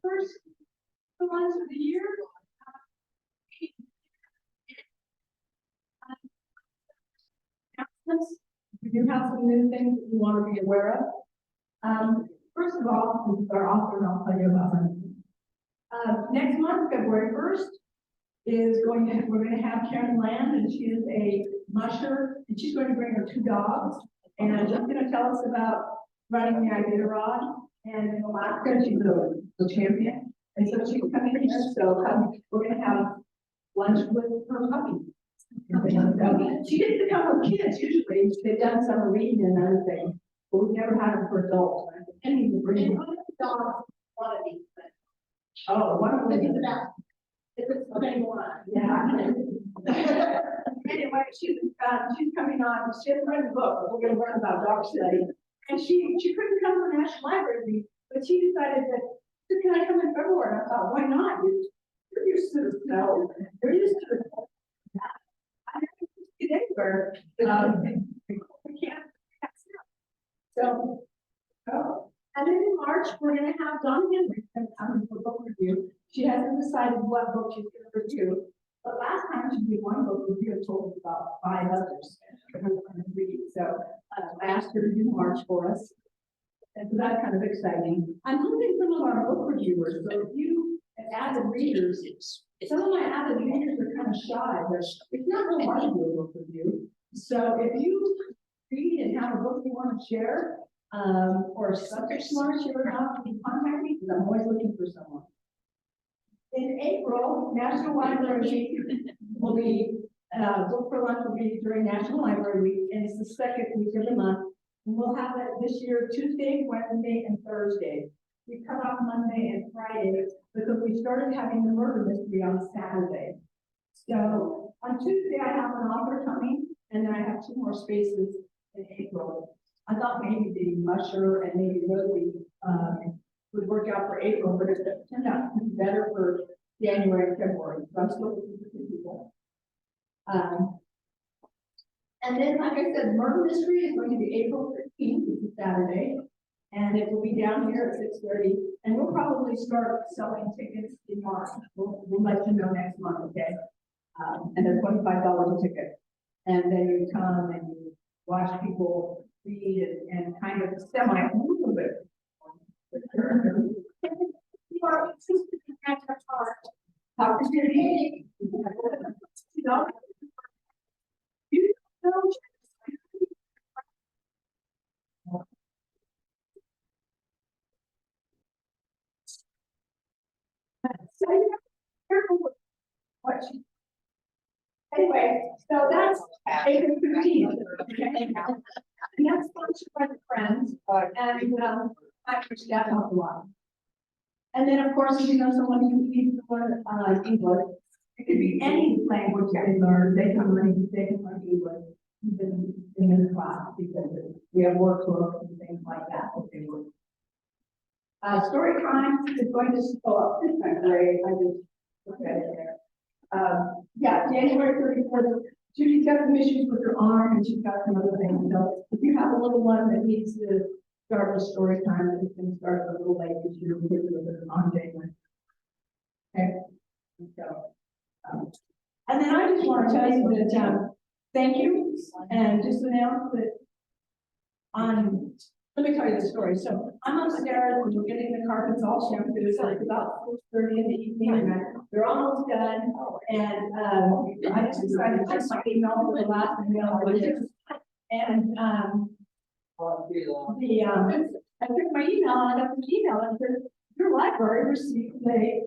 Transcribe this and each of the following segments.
first two months of the year. We do have some new things that we want to be aware of. First of all, this is our author, and I'll tell you about them. Next month, February 1st, we're going to have Karen Land, and she is a musher, and she's going to bring her two dogs, and she's going to tell us about running the Iditarod, and in Alaska, she's the champion, and so she's coming here, so we're going to have lunch with her puppy. She gets to come with kids, usually, they've done summer reading and other things, but we've never had them for adults. And he's a breed. One of the dogs, one of these things. Oh, one of them is about. If it's the same one. Yeah. Anyway, she's coming on. She hasn't read the book, but we're going to learn about dog study. And she couldn't come to the National Library, but she decided that, can I come in February? And I thought, why not? You're used to the snow. You're used to the snow. I haven't used it anywhere. We can't. So, and then in March, we're going to have Dawn Henry coming for book review. She hasn't decided what book she's going to review, but last time she did one book review and told us about 5 others that we're going to read. So I asked her to do March for us, and so that's kind of exciting. I'm hoping some of our book reviewers, so if you avid readers, some of my avid readers are kind of shy, but it's not real hard to do a book review. So if you read and have a book you want to share, or a subject you want to share about, you can contact me because I'm always looking for someone. In April, National Library Week will be, Book for Lunch will be during National Library Week, and it's the second week of the month. And we'll have it this year Tuesday, Wednesday, and Thursday. We cut off Monday and Friday because we started having the murder mystery on Saturday. So on Tuesday, I have an author coming, and then I have 2 more spaces in April. I thought maybe the musher and maybe Rosie would work out for April, but it turned out to be better for January and February. So I'm still looking for 2 people. And then, like I said, Murder Mystery is going to be April 15th, which is Saturday, and it will be down here at 6:30. And we'll probably start selling tickets in March. We'll let you know next month, okay? And they're $25 a ticket. And then you come and you watch people read and kind of semi a little bit. How could you know? So you have to be careful with what you. Anyway, so that's April 15th. And that's sponsored by the Friends, and I appreciate that helped a lot. And then, of course, if you know someone who needs to learn English, it could be any language they learn. They can learn English even in this class because we have workbooks and things like that. Story time is going to show up this February. I just looked at it there. Yeah, January 34th. Judy's got some issues with her arm, and she's got some other things. So if you have a little one that needs to start with story time, it's going to start a little late this year because of the on January. Okay. So, and then I just want to tell you that thank you, and just announce that let me tell you the story. So I'm upstairs and we're getting the carpets all shampooed. So it's about 4:30 in the evening, and they're almost done. And I just decided to check my email for the last email I did. And I took my email and I got the email and said, your library received a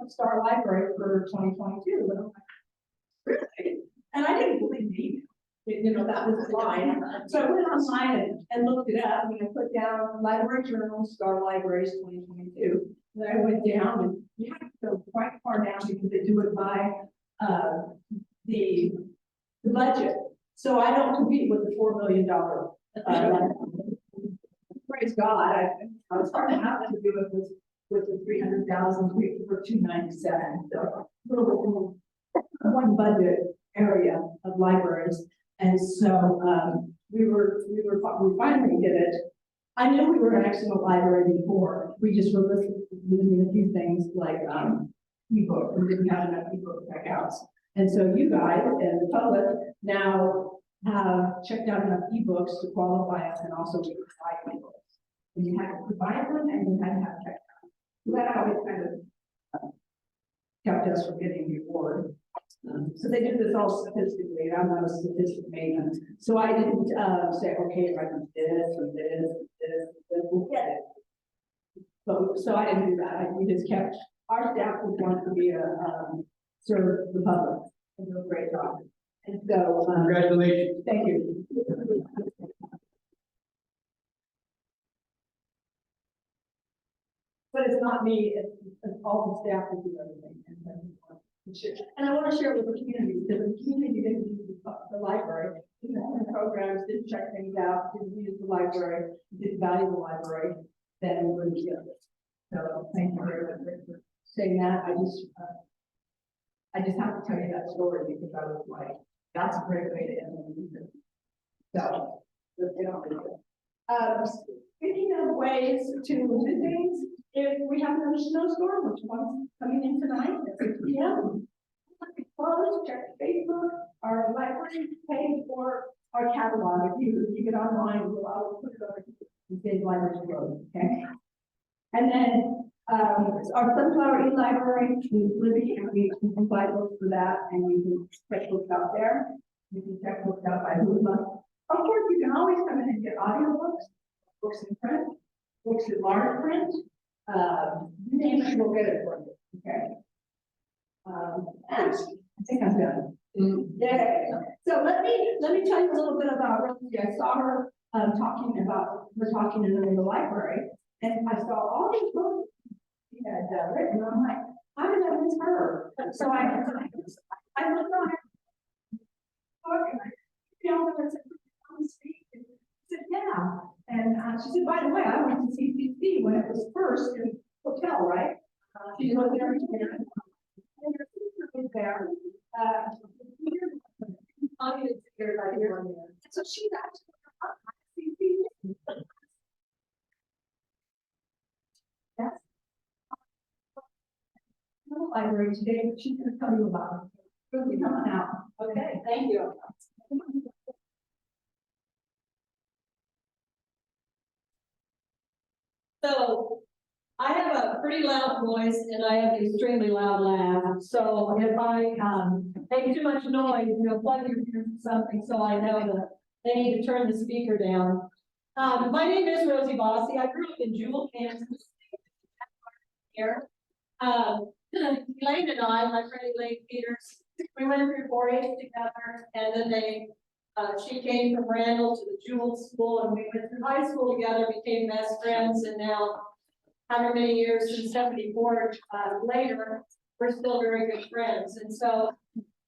Star Library for 2022. And I'm like, really? And I didn't believe me. You know, that was the line. So I went online and looked it up, and I put down Library Journal, Star Libraries 2022. Then I went down, and you have to go quite far down because they do it by the budget. So I don't compete with the $4 million. Praise God, I was hard enough to do it with the 300,000 for 297. So one budget area of libraries. And so we finally did it, I knew we were an excellent library before, we just were losing a few things like, ebook, we didn't have enough ebook checkouts. And so you guys and the public now have checked out enough ebooks to qualify us, and also we provide ebooks. And you had to provide them and you had to have checkouts. So that always kind of kept us from getting the award. So they did this all statistically, and I'm not a statistic maven. So I didn't say, okay, if I do this and this and this, then we'll get it. So I didn't do that. We just kept, our staff was wanting to be serve the public and do a great job. And so, Congratulations. thank you. But it's not me, it's all the staff who do everything. And I want to share with the community, because the community didn't use the library, didn't have programs, didn't check things out, didn't use the library, didn't value the library, then we wouldn't get it. So thank you very much for saying that. I just have to tell you that story because I was like, that's a great way to end the meeting. So, you know, speaking of ways to do things, if we have another snowstorm, which one's coming in tonight at 6 p.m., close, check Facebook, our library page, for our catalog. If you get online, I'll put it over to State Library Road, okay? And then our Sunflower E-Library, Libby, and we can provide books for that, and you can check books out there. You can check books out by who month. Of course, you can always come in and get audiobooks, books in print, books in large print. You name it, we'll get it for you. Okay. And I think I'm done. Yeah. So let me tell you a little bit about Rosie. I saw her talking in the library, and I saw all these books she had written. And I'm like, how did I miss her? So I looked on her book and I said, "Come speak." And she said, "Yeah." And she said, "By the way, I went to CCC when it was first in hotel, right?" She was there. And her sister was there. So she's actually up at CCC. That's the library today. She's going to tell you about it. Really coming out. Okay, thank you. So I have a pretty loud voice and I have an extremely loud laugh. So if I make too much noise, plug your ears or something, so I know that they need to turn the speaker down. My name is Rosie Bosse. I grew up in Jewel, Kansas. Here. Elaine and I, my friend Elaine Peters, we went through 4-H together, and then she came from Randall to the Jewel School, and we went through high school together, became best friends, and now, however many years since 74 later, we're still very good friends. And so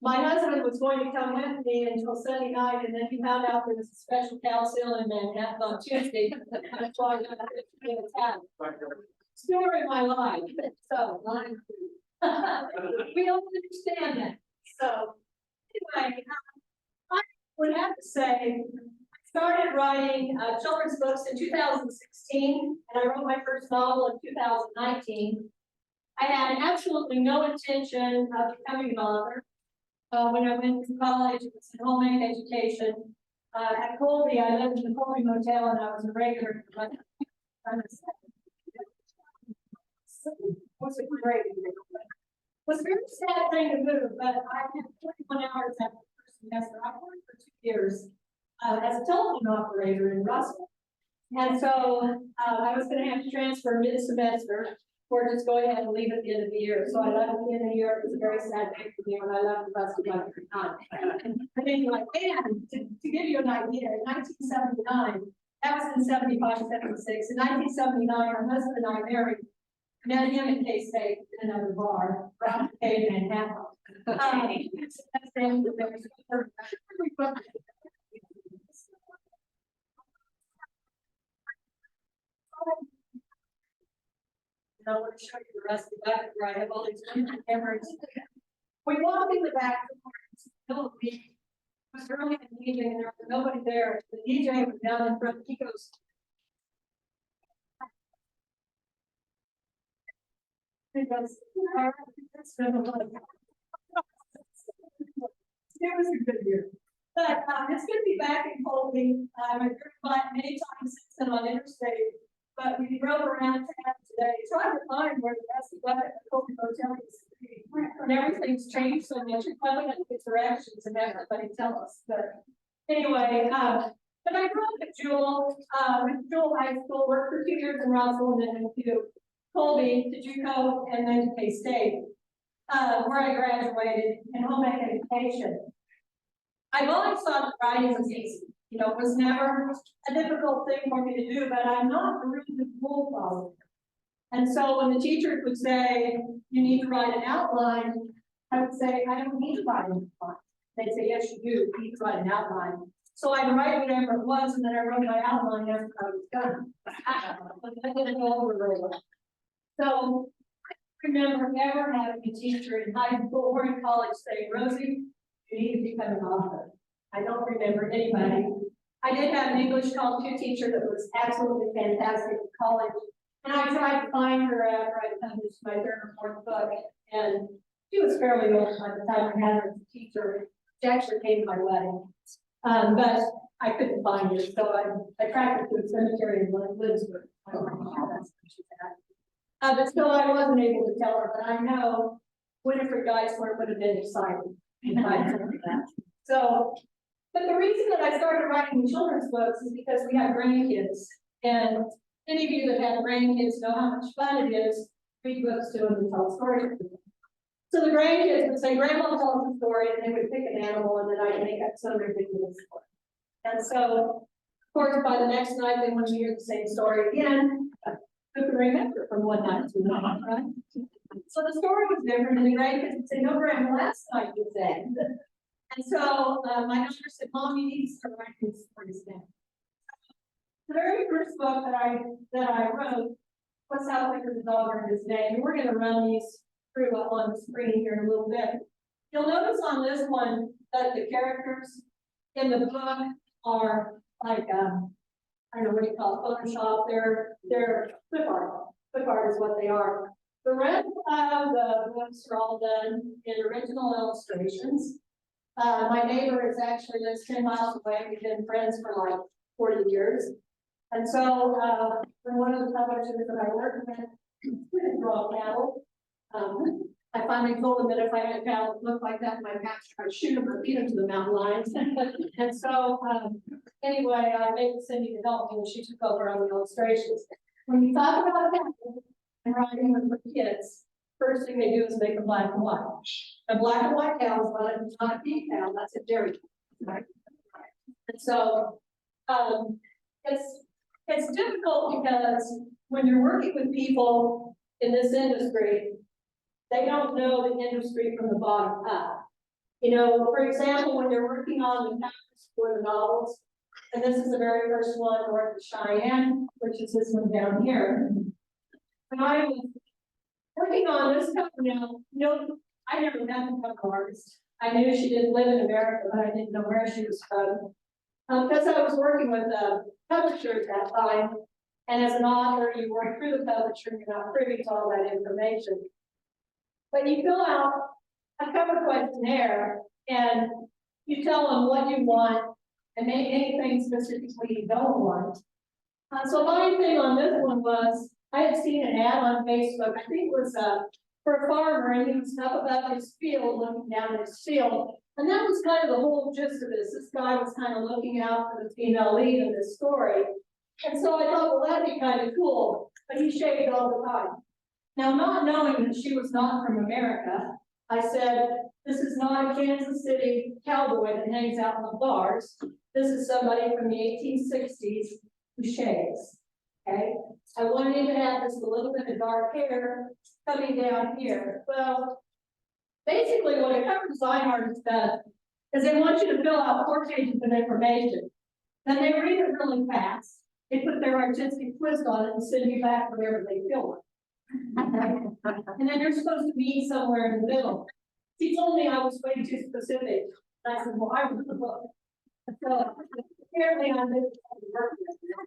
my husband was going to come with me until Sunday night, and then he found out there was a special council in Manhattan on Tuesday. That's why I got to attack. Story of my life. So we don't understand that. So anyway, I would have to say I started writing children's books in 2016, and I wrote my first novel in 2019. I had absolutely no intention of becoming an author. When I went to college, it was in home ec education. At Colby, I lived in the Colby Motel, and I was a regular. Was a great. It was a very sad thing to move, but I had 21 hours after the first semester. I worked for 2 years as a telephone operator in Russell. And so I was going to have to transfer mid-semester or just go ahead and leave at the end of the year. So I left at the end of the year. It was a very sad day for me when I left the rest of my time. I mean, like, man, to give you an idea, in 1979, that was in 75, 76. In 1979, my husband and I married. Met him in K-State in another bar, Rob Cave in Manhattan. I want to show you the rest of the back where I have all these cameras. We walked in the back door. It was early in the evening and there was nobody there. The DJ was down in front. He goes, Because it's been a lot. It was a good year. But it's good to be back in Colby. I've driven by it many times since then on interstate. But we drove around town today, trying to find where the rest of the Colby Hotel is. And everything's changed so much. We finally got to get directions and everybody tell us. But anyway, but I grew up at Jewel, went to Jewel High School, worked for 2 years in Roswell, and then went to Colby, to JUCO, and then to K-State, where I graduated in home ec education. I've always thought that writing was easy. You know, it was never a difficult thing for me to do, but I'm not a really good rule follower. And so when the teachers would say, you need to write an outline, I would say, I don't need to write an outline. They'd say, yes, you do. You need to write an outline. So I'd write whatever it was, and then I wrote my outline after I was done. I didn't go over very well. So I remember never having a teacher in high school or in college say, Rosie, you need to become an author. I don't remember anybody. I did have an English College 2 teacher that was absolutely fantastic in college. And I tried to find her after I published my 3rd or 4th book. And she was fairly old by the time I had her as a teacher. She actually came to my wedding. But I couldn't find her. So I tracked her to a cemetery in Lidsburg. I don't know how that's where she's at. But still, I wasn't able to tell her, but I know Winifred Geisler would have been excited if I told her that. So, but the reason that I started writing children's books is because we have grandkids. And any of you that have grandkids know how much fun it is to read books to them and tell stories to them. So the grandkids would say, Grandma tells a story, and they would pick an animal, and then I'd make up some ridiculous story. And so, of course, by the next night, they want to hear the same story again. Who can remember from one night to another, right? So the story was different, and the grandkids would say, no, Grandma, last night was that. And so my daughter said, Mom, you need to start writing stories now. The very first book that I wrote was How Quick is the Dog Earned His Name. And we're going to run these through on the screen here in a little bit. You'll notice on this one that the characters in the book are like, I don't know what you call it, Photoshop. They're clip art. Clip art is what they are. The rest of the books are all done in original illustrations. My neighbor is actually lives 10 miles away. We've been friends for like 40 years. And so when one of the publishers that I worked with didn't draw cattle, I finally told him that if I had cattle that looked like that in my pasture, I'd shoot them or feed them to the mountain lions. And so anyway, I made Cindy to help me, and she took over on the illustrations. When you talk about cattle and writing them for kids, first thing they do is make a black and white. A black and white cow is not a pea cow, that's a dairy cow, right? And so it's difficult because when you're working with people in this industry, they don't know the industry from the bottom up. You know, for example, when you're working on the covers for the novels, and this is the very first one, North of Cheyenne, which is this one down here. When I was working on this cover now, you know, I never met the cover artist. I knew she didn't live in America, but I didn't know where she was from. Because I was working with a publisher at that time, and as an author, you work through the publisher, you're not privy to all that information. But you fill out a cover questionnaire, and you tell them what you want, and maybe anything specifically you don't want. So my thing on this one was, I had seen an ad on Facebook, I think it was for a farmer, and he was up about his field, looking down his field. And that was kind of the whole gist of this. This guy was kind of looking out for the female lead in this story. And so I thought, well, that'd be kind of cool. But he shaved all the time. Now, not knowing that she was not from America, I said, this is not a Kansas City cowboy that hangs out in the bars. This is somebody from the 1860s who shaves. Okay? I wanted him to have just a little bit of dark hair coming down here. Well, basically, what a cover design artist does is they want you to fill out 4 pages of information. Then they read it really fast. They put their artistic twist on it and send you back wherever they feel it. And then you're supposed to meet somewhere in the middle. He told me I was way too specific. And I said, well, I wrote the book. So apparently I didn't work with it.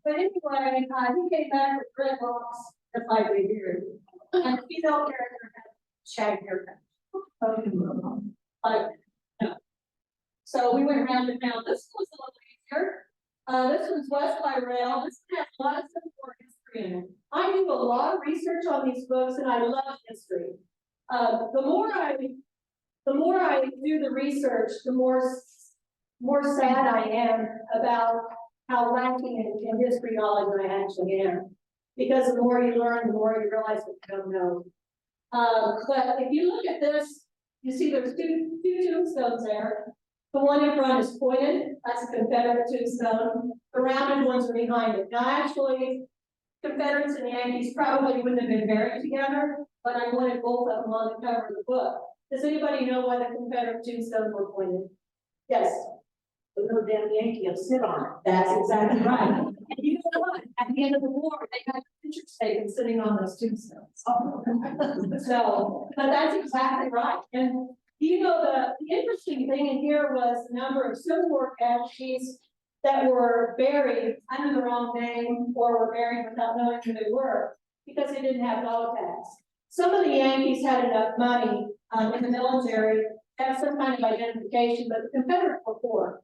But anyway, he came back with dreadlocks and 5 beard. And the female character had shaggy haircut. Like, no. So we went around and found this was a little easier. This one's West by Rail. This one has a lot of support history in it. I do a lot of research on these books and I love history. The more I do the research, the more sad I am about how lacking in history knowledge I actually am. Because the more you learn, the more you realize what you don't know. But if you look at this, you see there's two tombstones there. The one in front is pointed, that's a Confederate tombstone. The rounded ones are behind it. Now actually, Confederates and Yankees probably wouldn't have been buried together, but I wanted both of them on the cover of the book. Does anybody know why the Confederate tombstones were pointed? Yes. The little damn Yankee will sit on it. That's exactly right. And you know what? At the end of the war, they had pictures taken sitting on those tombstones. So, but that's exactly right. And you know, the interesting thing in here was the number of Civil War casualties that were buried under the wrong name or were buried without knowing who they were because they didn't have dog tags. Some of the Yankees had enough money in the military to have some kind of identification, but the Confederates were poor.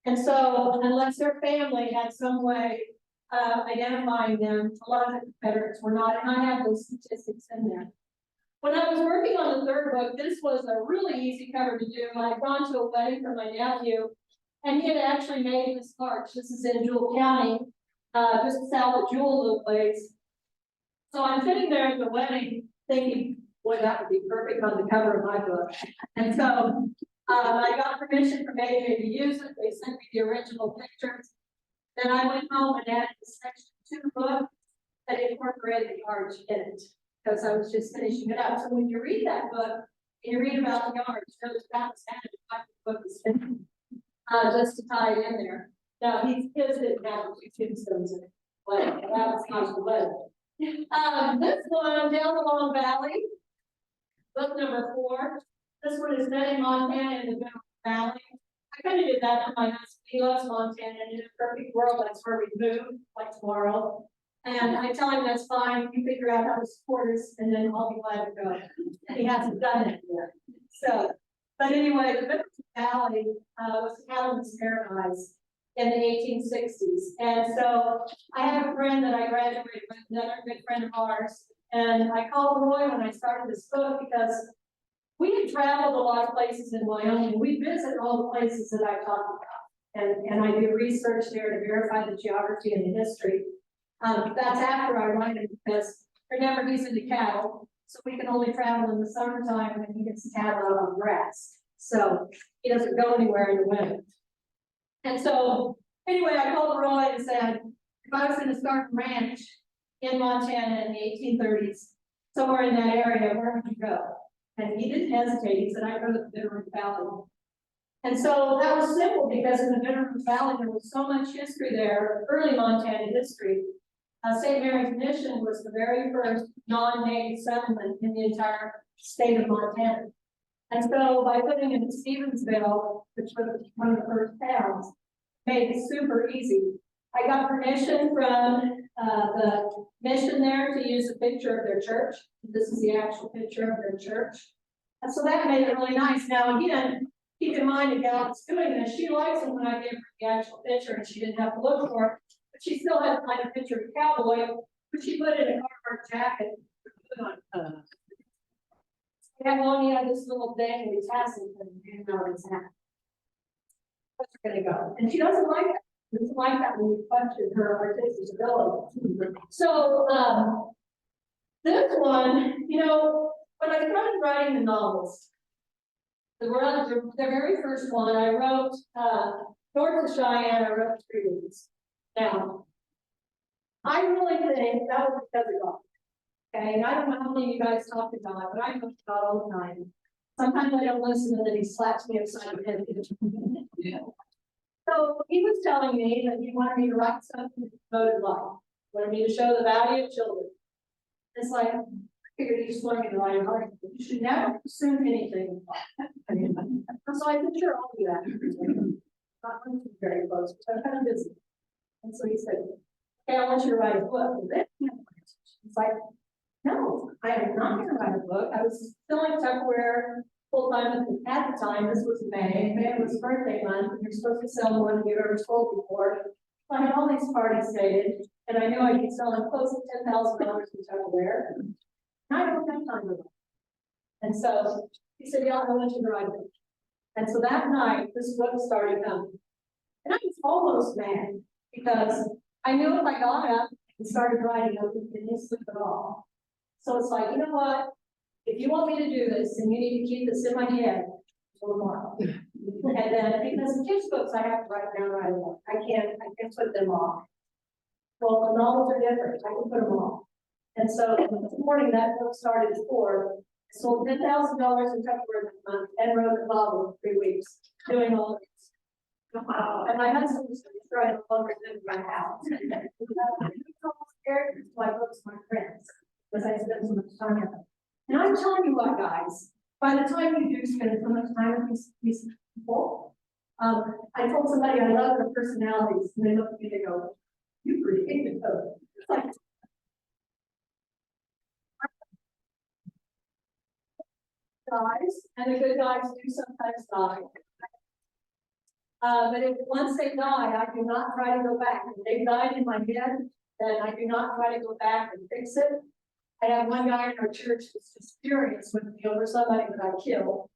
And so unless their family had some way of identifying them, a lot of the Confederates were not, and I have those statistics in there. When I was working on the third book, this was a really easy cover to do. I had gone to a wedding for my nephew, and he had actually made this arch. This is in Jewell County, just south of Jewell, little place. So I'm sitting there at the wedding thinking, boy, that would be perfect on the cover of my book. And so I got permission from AJ to use it. They sent me the original pictures. Then I went home and added a section to the book that incorporated the arch in it, because I was just finishing it up. So when you read that book, and you read about the arch, that was added after the book was finished, just to tie it in there. Now, his didn't have the two tombstones in it, but that was not the wedding. This one, Down the Long Valley, book number 4. This one is set in Montana in the Middle Valley. I kind of did that for my husband. He loves Montana, and in a perfect world, that's where we move, like tomorrow. And I tell him that's fine. You figure out how to support us, and then I'll be glad to go. He hasn't done it yet. So, but anyway, the Middle Valley was Cattleman's Paradise in the 1860s. And so I have a friend that I graduated with, another good friend of ours. And I called Roy when I started this book because we had traveled a lot of places in Wyoming. We visited all the places that I talked about. And I do research there to verify the geography and the history. That's after I write it because remember he's into cattle. So we can only travel in the summertime when he gets the cattle out on grass. So he doesn't go anywhere in the winter. And so anyway, I called Roy and said, if I was going to start a ranch in Montana in the 1830s, somewhere in that area, where would you go? And he didn't hesitate. He said, I'd go to the Bitterroot Valley. And so that was simple because in the Bitterroot Valley, there was so much history there, early Montana history. St. Mary's Mission was the very first non-native settlement in the entire state of Montana. And so by putting it in Stevensville, which was one of the first towns, made it super easy. I got permission from the mission there to use a picture of their church. This is the actual picture of their church. And so that made it really nice. Now again, keep in mind the gal that's doing this, she likes it when I give her the actual picture and she didn't have to look for it, but she still had to find a picture of a cowboy, but she put it in a Carhartt jacket. Yeah, only had this little thing with his hats and hanging out his hat. That's gonna go. And she doesn't like that. She doesn't like that when you question her artistic ability. So this one, you know, when I started writing the novels, the very first one I wrote North of Cheyenne, I wrote 3 weeks. Now, I really think that was because of God. Okay, and I don't know how many of you guys talk to God, but I talk to God all the time. Sometimes I don't listen and then he slaps me upside the head. Yeah. So he was telling me that he wanted me to write something devoted life, wanted me to show the value of children. It's like, I figured he just wanted me to write an article. You should never assume anything. So I said, sure, I'll do that. Not very close, but I'm kind of busy. And so he said, okay, I want you to write a book. It's like, no, I am not gonna write a book. I was selling Tupperware full-time at the time. This was May. May was birthday month, and you're supposed to sell more than you've ever sold before. So I had all these parties stated, and I knew I'd be selling close to $10,000 in Tupperware. And I don't have time to write. And so he said, yeah, I want you to write a book. And so that night, this book started coming. And I was almost mad because I knew if I got up and started writing, I would didn't sleep at all. So it's like, you know what? If you want me to do this, then you need to keep this in my head until tomorrow. And then, because in kids' books, I have to write down right away. I can't put them off. Well, the novels are different. I can put them off. And so this morning, that book started at 4. I sold $10,000 in Tupperware this month and wrote a novel in 3 weeks, doing all this. Wow. And my husband was trying to longer than my house. Characters, my books, my friends, because I spend so much time with them. And I'm telling you what, guys, by the time you do spend so much time with these people, I told somebody I love their personalities, and they look at me and they go, you created those. It's like, guys, and the good guys do sometimes die. But if once they die, I do not try to go back. If they died in my head, then I do not try to go back and fix it. I have one guy in our church who's just furious with me over somebody that I killed.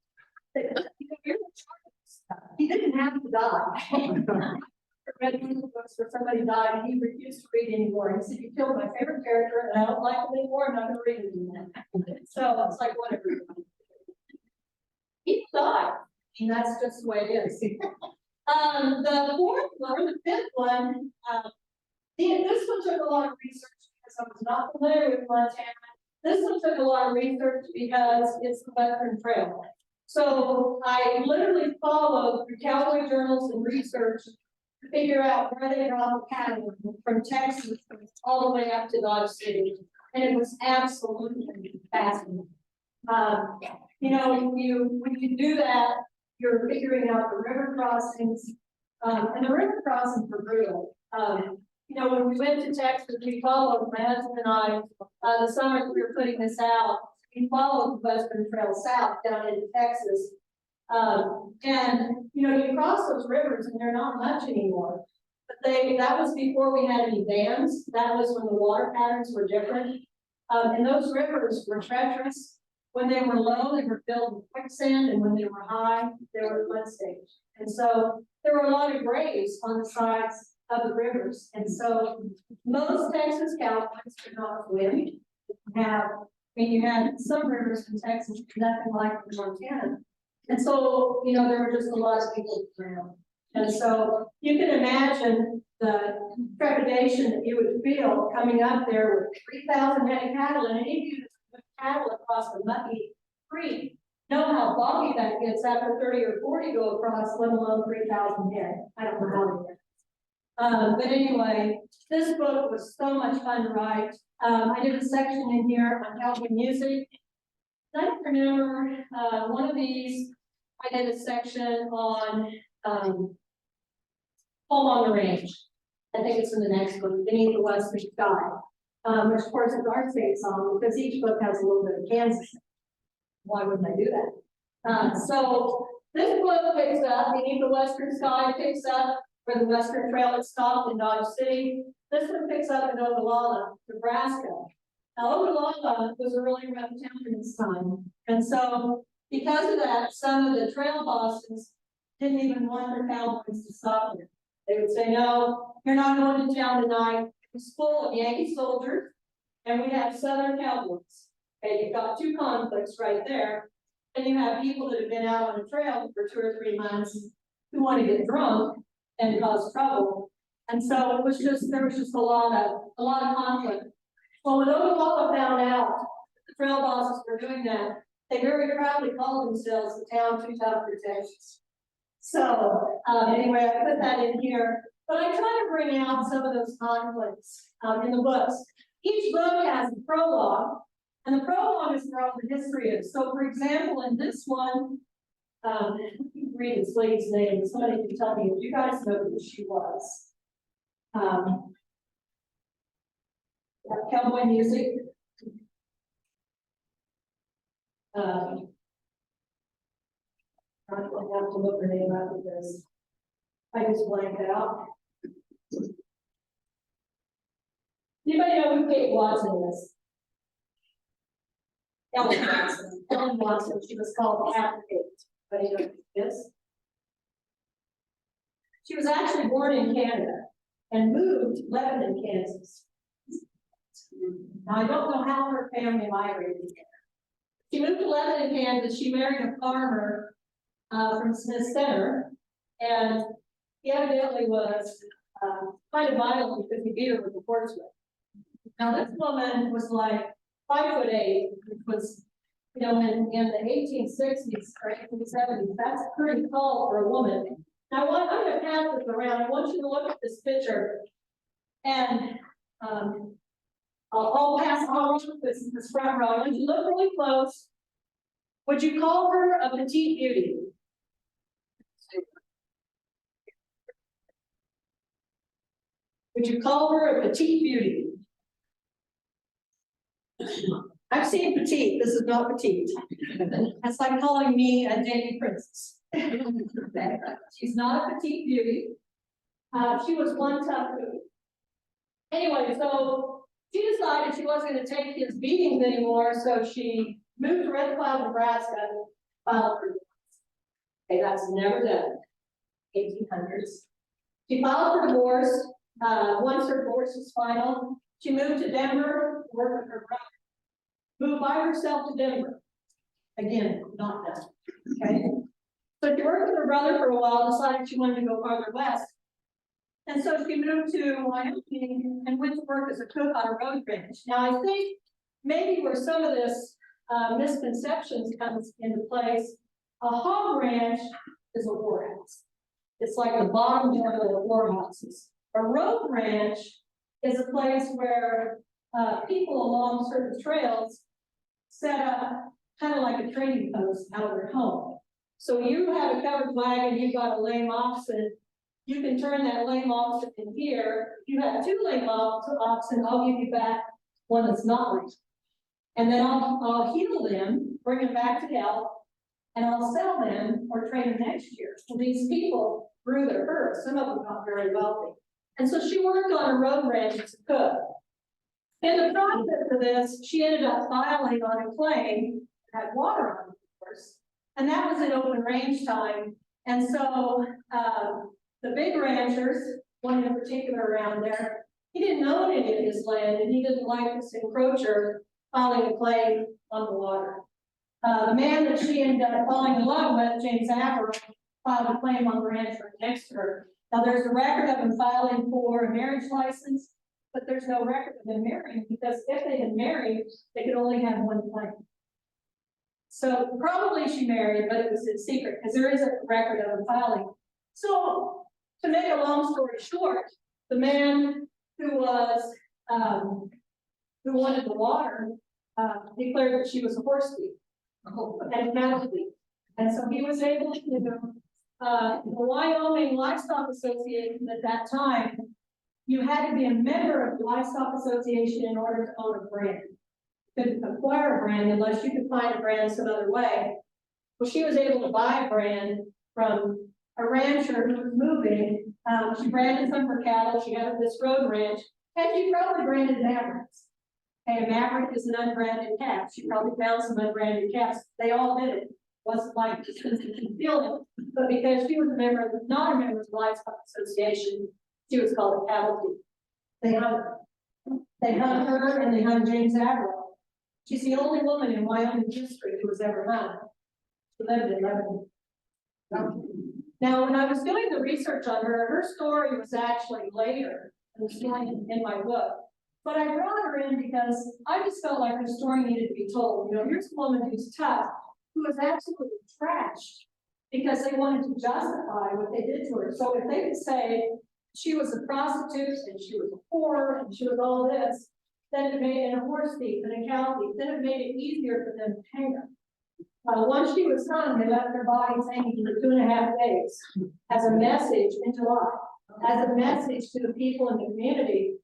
He didn't have to die. I read books where somebody died and he refused to read anymore. He said, you killed my favorite character and I don't like him anymore. I'm not going to read it anymore. So it's like, whatever. He died. And that's just the way it is. The 4th one, or the 5th one, this one took a lot of research because I was not familiar with Montana. This one took a lot of research because it's the Western Trail. So I literally followed through cowboy journals and research to figure out where they draw the pattern from Texas all the way up to Dodge City. And it was absolutely fascinating. You know, when you do that, you're figuring out the river crossings, and the river crossings were brutal. You know, when we went to Texas, we followed, my husband and I, the summer we were putting this out, we followed the Western Trail south down into Texas. And, you know, you cross those rivers and they're not much anymore. But that was before we had any dams. That was when the water patterns were different. And those rivers were treacherous. When they were low, they were filled with quicksand, and when they were high, they were mud stage. And so there were a lot of graves on the sides of the rivers. And so most Texas cowboys could not swim. You had some rivers in Texas, nothing like in Montana. And so, you know, there were just a lot of people around. And so you can imagine the trepidation that you would feel coming up there with 3,000 head of cattle, and any of you with cattle across the mucky creek know how boggy that gets after 30 or 40 go across, let alone 3,000 head. I don't know how they get. But anyway, this book was so much fun to write. I did a section in here on cowboy music. I don't remember one of these. I did a section on Home on the Range. I think it's in the next book, Beneath the Western Sky, which of course is our state song because each book has a little bit of Kansas. Why wouldn't I do that? So this book picks up Beneath the Western Sky, picks up where the Western Trail had stopped in Dodge City. This one picks up in Ogallala, Nebraska. Now, Ogallala was a really rough town in this time. And so because of that, some of the trail bosses didn't even want their cowboys to stop there. They would say, no, you're not going to town tonight. It was full of Yankee soldiers, and we have Southern cowboys. Okay, you've got two conflicts right there. And you have people that have been out on the trail for 2 or 3 months who want to get drunk and cause trouble. And so it was just, there was just a lot of conflict. Well, when Ogallala found out that the trail bosses were doing that, they very proudly called themselves the town too tough for Texas. So anyway, I put that in here, but I try to bring out some of those conflicts in the books. Each book has a prologue, and the prologue is where all the history is. So for example, in this one, read this lady's name. Somebody can tell me if you guys know who she was. Cowboy music. I don't have to look her name up because I just blanked out. Anybody know who Kate Watson is? Ellen Watson. Ellen Watson, she was called Advocate. Anybody know who this? She was actually born in Canada and moved to Lebanon, Kansas. Now, I don't know how her family migrated there. She moved to Lebanon, Kansas. She married a farmer from Smith Center, and he evidently was kind of violent because he beat her with a horse whip. Now, this woman was like 5'8", which was, you know, in the 1860s or 1870s, that's pretty tall for a woman. Now, I'm going to pass this around. I want you to look at this picture, and I'll pass on this front row. I want you to look really close. Would you call her a petite beauty? Would you call her a petite beauty? I've seen petite. This is not petite. That's like calling me a dainty princess. She's not a petite beauty. She was one tough cookie. Anyway, so she decided she wasn't going to take his beatings anymore, so she moved to Red Cloud, Nebraska, and filed for divorce. Okay, that's never done. 1800s. She filed for divorce. Once her divorce was final, she moved to Denver to work with her brother. Moved by herself to Denver. Again, not done. Okay. So she worked with her brother for a while, decided she wanted to go farther west. And so she moved to Wyoming and went to work as a cook on a road ranch. Now, I think maybe where some of this misconceptions comes into place, a hog ranch is a whorehouse. It's like the bottom of the whorehouses. A road ranch is a place where people along certain trails set up kind of like a trading post out of their home. So you have a covered wagon, you've got a lame oxen, you can turn that lame oxen in here. If you have 2 lame oxen, I'll give you back one that's not lame. And then I'll heal them, bring them back to health, and I'll sell them or trade them next year. So these people grew their herds. Some of them got very wealthy. And so she worked on a road ranch as a cook. In the process of this, she ended up filing on a claim that had water on it, of course. And that was in open range time. And so the big ranchers, one in particular around there, he didn't own any of his land, and he didn't like this encroacher filing a claim on the water. The man that she ended up falling in love with, James Averill, filed a claim on the ranch right next to her. Now, there's a record of him filing for a marriage license, but there's no record of them marrying, because if they had married, they could only have one claim. So probably she married, but it was in secret, because there is a record of them filing. So to make a long story short, the man who was who wanted the water declared that she was a horse thief and a cattle thief, and so he was able to. The Wyoming Livestock Association at that time, you had to be a member of the Livestock Association in order to own a brand. You couldn't acquire a brand unless you could find a brand some other way. Well, she was able to buy a brand from a rancher who was moving. She branded some of her cattle. She had this road ranch, and she probably branded Mavericks. Okay, a Maverick is an unbranded calf. She probably found some unbranded calves. They all did it. Wasn't like just because she could feel it, but because she was a member, not a member of the Livestock Association, she was called a cattle thief. They hung her and they hung James Averill. She's the only woman in Wyoming history who was ever hung. She lived in Lebanon. Now, when I was doing the research on her, her story was actually later in my book. But I brought her in because I just felt like her story needed to be told. You know, here's a woman who's tough, who was absolutely trashed because they wanted to justify what they did to her. So if they could say she was a prostitute and she was a whore and she was all this, then it made it a horse thief and a cow thief. Then it made it easier for them to hang her. Once she was hung, they left her body hanging for 2.5 days as a message in July, as a message to the people in the community.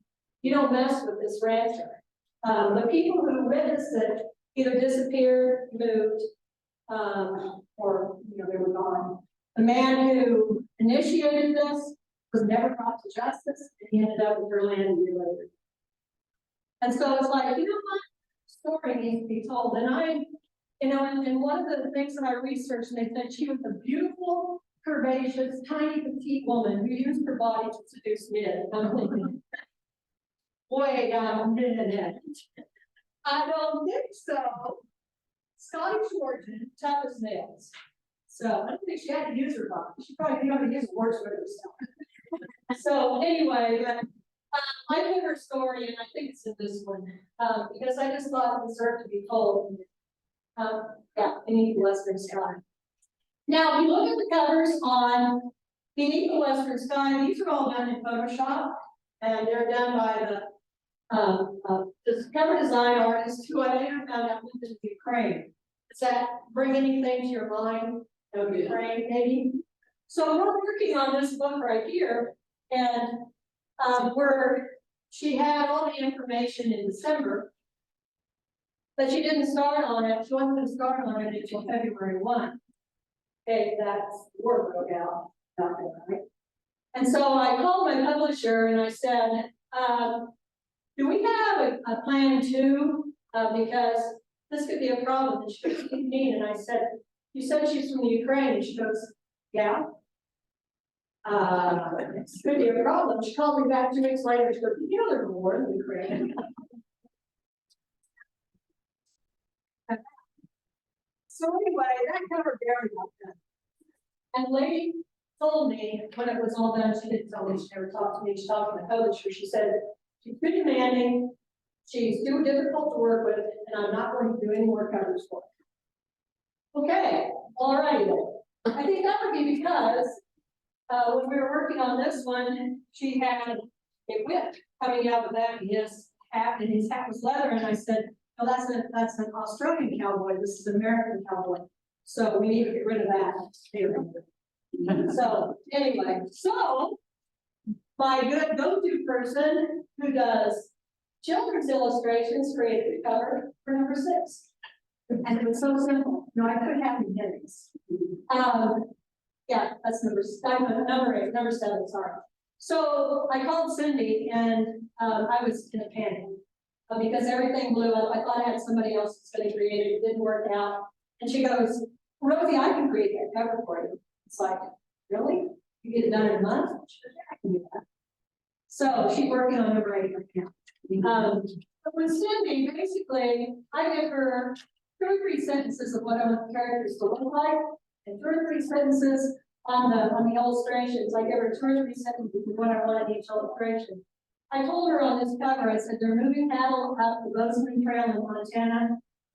You don't mess with this rancher. The people who witnessed it either disappeared, moved, or, they were gone. The man who initiated this was never brought to justice, and he ended up with her land a year later. And so it's like, what? Story needs to be told. And and one of the things that I researched, and they said she was a beautiful, curvaceous, tiny, petite woman who used her body to seduce men. I'm thinking, way down the minute. I don't think so. Scottish origin, tough as nails. So I don't think she had to use her body. She probably knew how to use words with herself. So anyway, I put her story, and I think it's in this one, because I just thought it deserved to be told. Beneath the Western Sky. Now, if you look at the covers on Beneath the Western Sky, these are all done in Photoshop, and they're done by the cover design artist who I later found out lived in Ukraine. Does that bring anything to your mind of Ukraine, maybe? So we're working on this book right here, and where she had all the information in December, but she didn't start on it. She wasn't going to start on it until February 1. Okay, that's the war broke out there, right? And so I called my publisher and I said, do we have a plan 2? Because this could be a problem. And she goes, what do you mean? And I said, you said she's from the Ukraine. And she goes, yeah. It's could be a problem. She called me back 2 weeks later. She goes, there's a war in Ukraine. So anyway, that covered very well done. And the lady told me when it was all done, she didn't tell me, she never talked to me, she talked to my publisher, she said, she's too demanding, she's too difficult to work with, and I'm not going to do any more covers for her. Okay, all right then. I think that would be because when we were working on this one, she had a whip coming out of the back of his hat, and his hat was leather, and I said, no, that's an Australian cowboy. This is an American cowboy. So we need to get rid of that. So anyway, so my good go-to person who does children's illustrations created the cover for number 6. And it was so simple. No, I couldn't have any headings. Yeah, that's number 8, number 7, sorry. So I called Cindy and I was in a panic. Because everything blew up. I thought I had somebody else that's going to create it. It didn't work out. And she goes, Rosie, I can create that cover for you. It's like, really? You get it done in a month? Sure, I can do that. So she's working on number 8 right now. But with Cindy, basically, I give her 2 or 3 sentences of what I want the characters to look like, and 2 or 3 sentences on the illustrations. I give her 2 or 3 sentences of what I want in each illustration. I told her on this cover, I said, they're moving cattle out the Bosse Trail in Montana.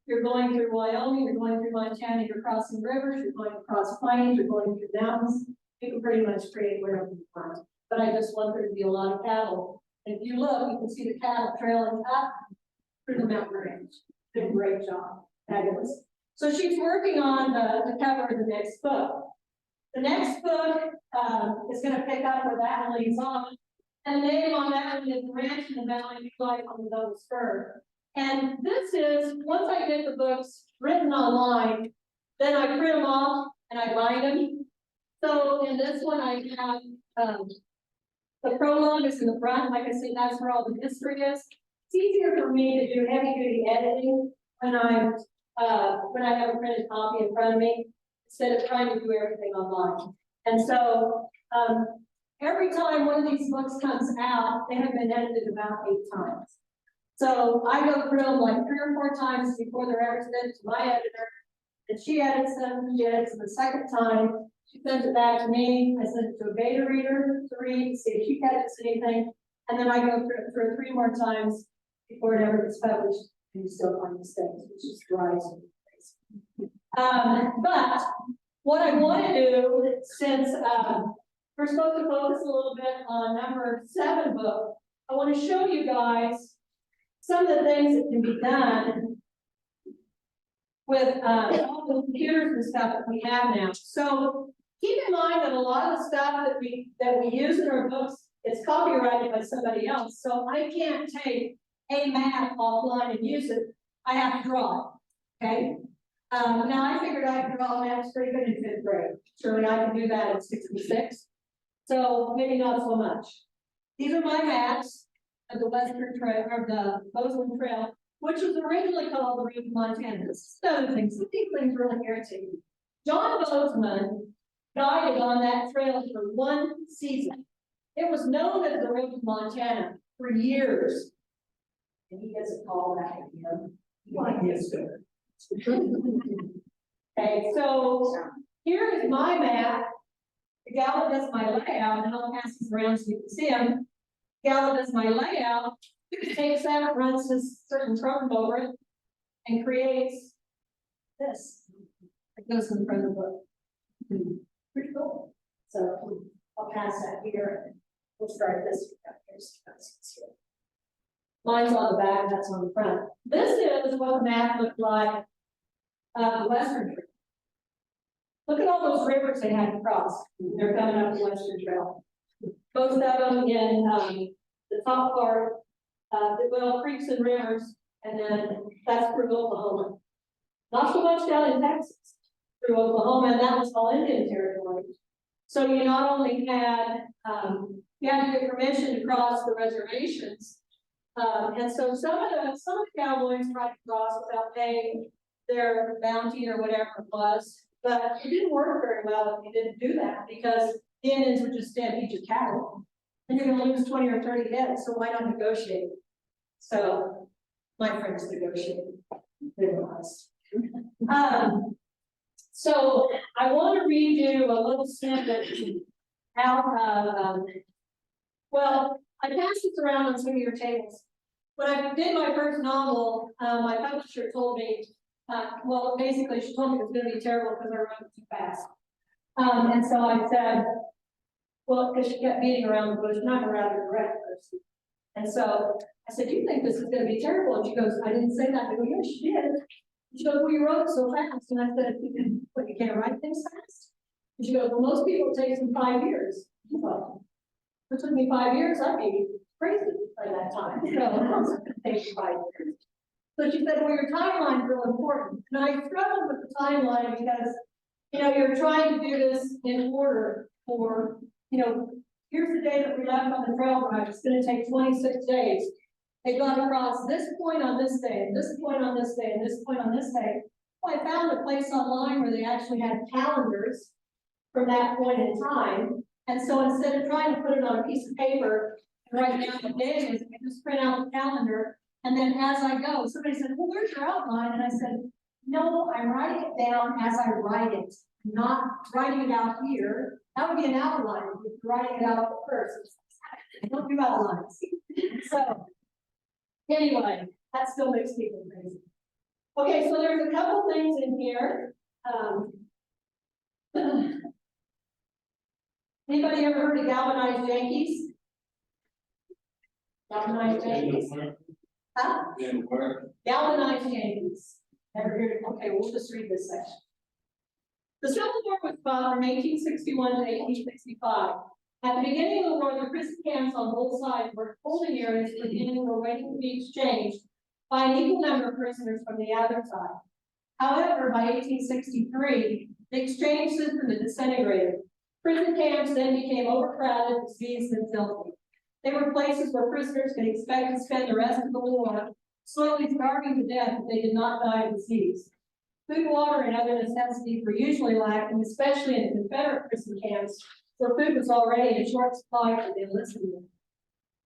You're going through Wyoming, you're going through Montana, you're crossing rivers, you're going across plains, you're going through mountains. You can pretty much create wherever you want. But I just want there to be a lot of cattle. And if you look, you can see the cattle trailing up through the mountain range. Did a great job. Fabulous. So she's working on the cover of the next book. The next book is going to pick up where that one leaves off. And the name on that one is Ranch in the Valley, Life on the Double Spur. And this is, once I get the books written online, then I print them off and I bind them. So in this one, I have the prologue is in the front. Like I said, that's where all the history is. It's easier for me to do heavy duty editing when I have a printed copy in front of me, instead of trying to do everything online. And so every time one of these books comes out, they have been edited about 8 times. So I go through them like 3 or 4 times before they're ever sent to my editor. And she edits them, she edits them the second time. She sends it back to me. I send it to a beta reader to read, see if she catches anything. And then I go through 3 more times before it ever gets published. And you still find mistakes, which just drives me crazy. But what I want to do, since we're supposed to focus a little bit on number 7 book, I want to show you guys some of the things that can be done with all the computers and stuff that we have now. So keep in mind that a lot of the stuff that we use in our books is copyrighted by somebody else. So I can't take a map offline and use it. I have to draw it. Okay? Now I figured I could draw maps pretty good in fifth grade. Surely I can do that at 66. So maybe not so much. These are my maps of the Western Trail, or the Bozeman Trail, which was originally called the Route of Montana. This is another thing, some of these things really irritate me. John Bozeman guided on that trail for one season. It was known as the Route of Montana for years. And he gets a call back again. Like this. Okay, so here is my map. The gal that does my layout, and I'll pass this around so you can see him. The gal that does my layout takes that, runs this certain program over it, and creates this. It goes in the front of the book. Pretty cool. So I'll pass that here. We'll start this. Mine's on the back, that's on the front. This is what the map looked like the Western Trail. Look at all those rivers they had to cross. They're coming up the Western Trail. Most of them in the top part, well, creeks and rivers, and then that's through Oklahoma. Not so much down in Texas, through Oklahoma, and that was all Indian territory. So you not only had, you had to get permission to cross the reservations, and so some of the cowboys tried to cross without paying their bounty or whatever it was, but it didn't work very well if you didn't do that, because the Indians would just stampede your cattle, and you're gonna lose 20 or 30 heads, so why not negotiate? So my friends negotiated. They were honest. So I want to read you a little snippet out of, well, I passed this around on some of your tables. When I did my first novel, my publisher told me, well, basically she told me it was going to be terrible because I wrote it too fast. And so I said, well, because she kept beating around the bush, and I'm a rather direct person. And so I said, you think this is going to be terrible? And she goes, I didn't say that. I go, yes, she did. She goes, well, you wrote it so fast. And I said, what, you can't write things fast? And she goes, well, most people it takes them 5 years. I thought, if it took me 5 years, I'd be crazy by that time. So it was going to take me 5 years. So she said, well, your timeline is real important. And I struggled with the timeline because, you know, you're trying to do this in order for, you know, here's the day that we left on the trail ride. It's going to take 26 days. They got across this point on this day, and this point on this day, and this point on this day. Well, I found a place online where they actually had calendars from that point in time. And so instead of trying to put it on a piece of paper and write down the days, I just print out the calendar. And then as I go, somebody said, well, where's your outline? And I said, no, I'm writing it down as I write it, not writing it out here. That would be an outline if you're writing it out first. I don't do outlines. So anyway, that still makes people crazy. Okay, so there's a couple things in here. Anybody ever heard of galvanized Yankees? Galvanized Yankees? Huh? Galvanized Yankees. Never heard of, okay, we'll just read this section. The Civil War was fought from 1861 to 1865. At the beginning of the war, the prison camps on both sides were holding areas for the enemy were waiting to be exchanged by an equal number of prisoners from the other side. However, by 1863, the exchange system had disintegrated. Prison camps then became overcrowded, diseased, and filthy. They were places where prisoners could expect to spend the rest of the war slowly starving to death if they did not die of disease. Food, water, and other necessities were usually lacking, especially in the Confederate prison camps, where food was already in short supply for the enlisted men.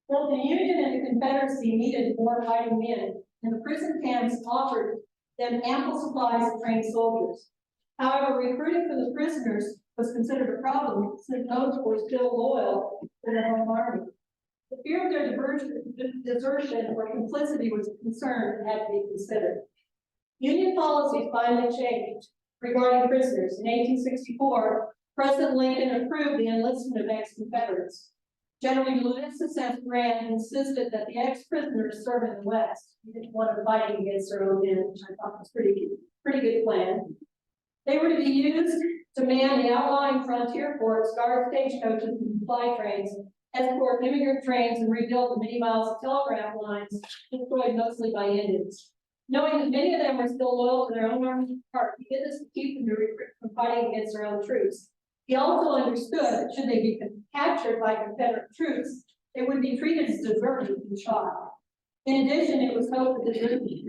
Both the Union and the Confederacy needed more fighting men, and the prison camps offered them ample supplies of trained soldiers. However, recruiting for the prisoners was considered a problem since those were still loyal to their home army. The fear of their desertion or complicity was a concern that had to be considered. Union policies finally changed regarding prisoners. In 1864, President Lincoln approved the enlistment of ex-Confederates. General Ulysses S. Grant insisted that the ex-prisoners serve in the West. He didn't want them fighting against their own men, which I thought was pretty good plan. They were to be used to man the outlying frontier forts, guard stagecoaches and supply trains, escort immigrant trains, and rebuild the many miles of telegraph lines destroyed mostly by Indians. Knowing that many of them were still loyal to their own army party, he did this to keep them from fighting against their own troops. He also understood that should they be captured by Confederate troops, they would be treated as deserters and shot. In addition, it was hoped that the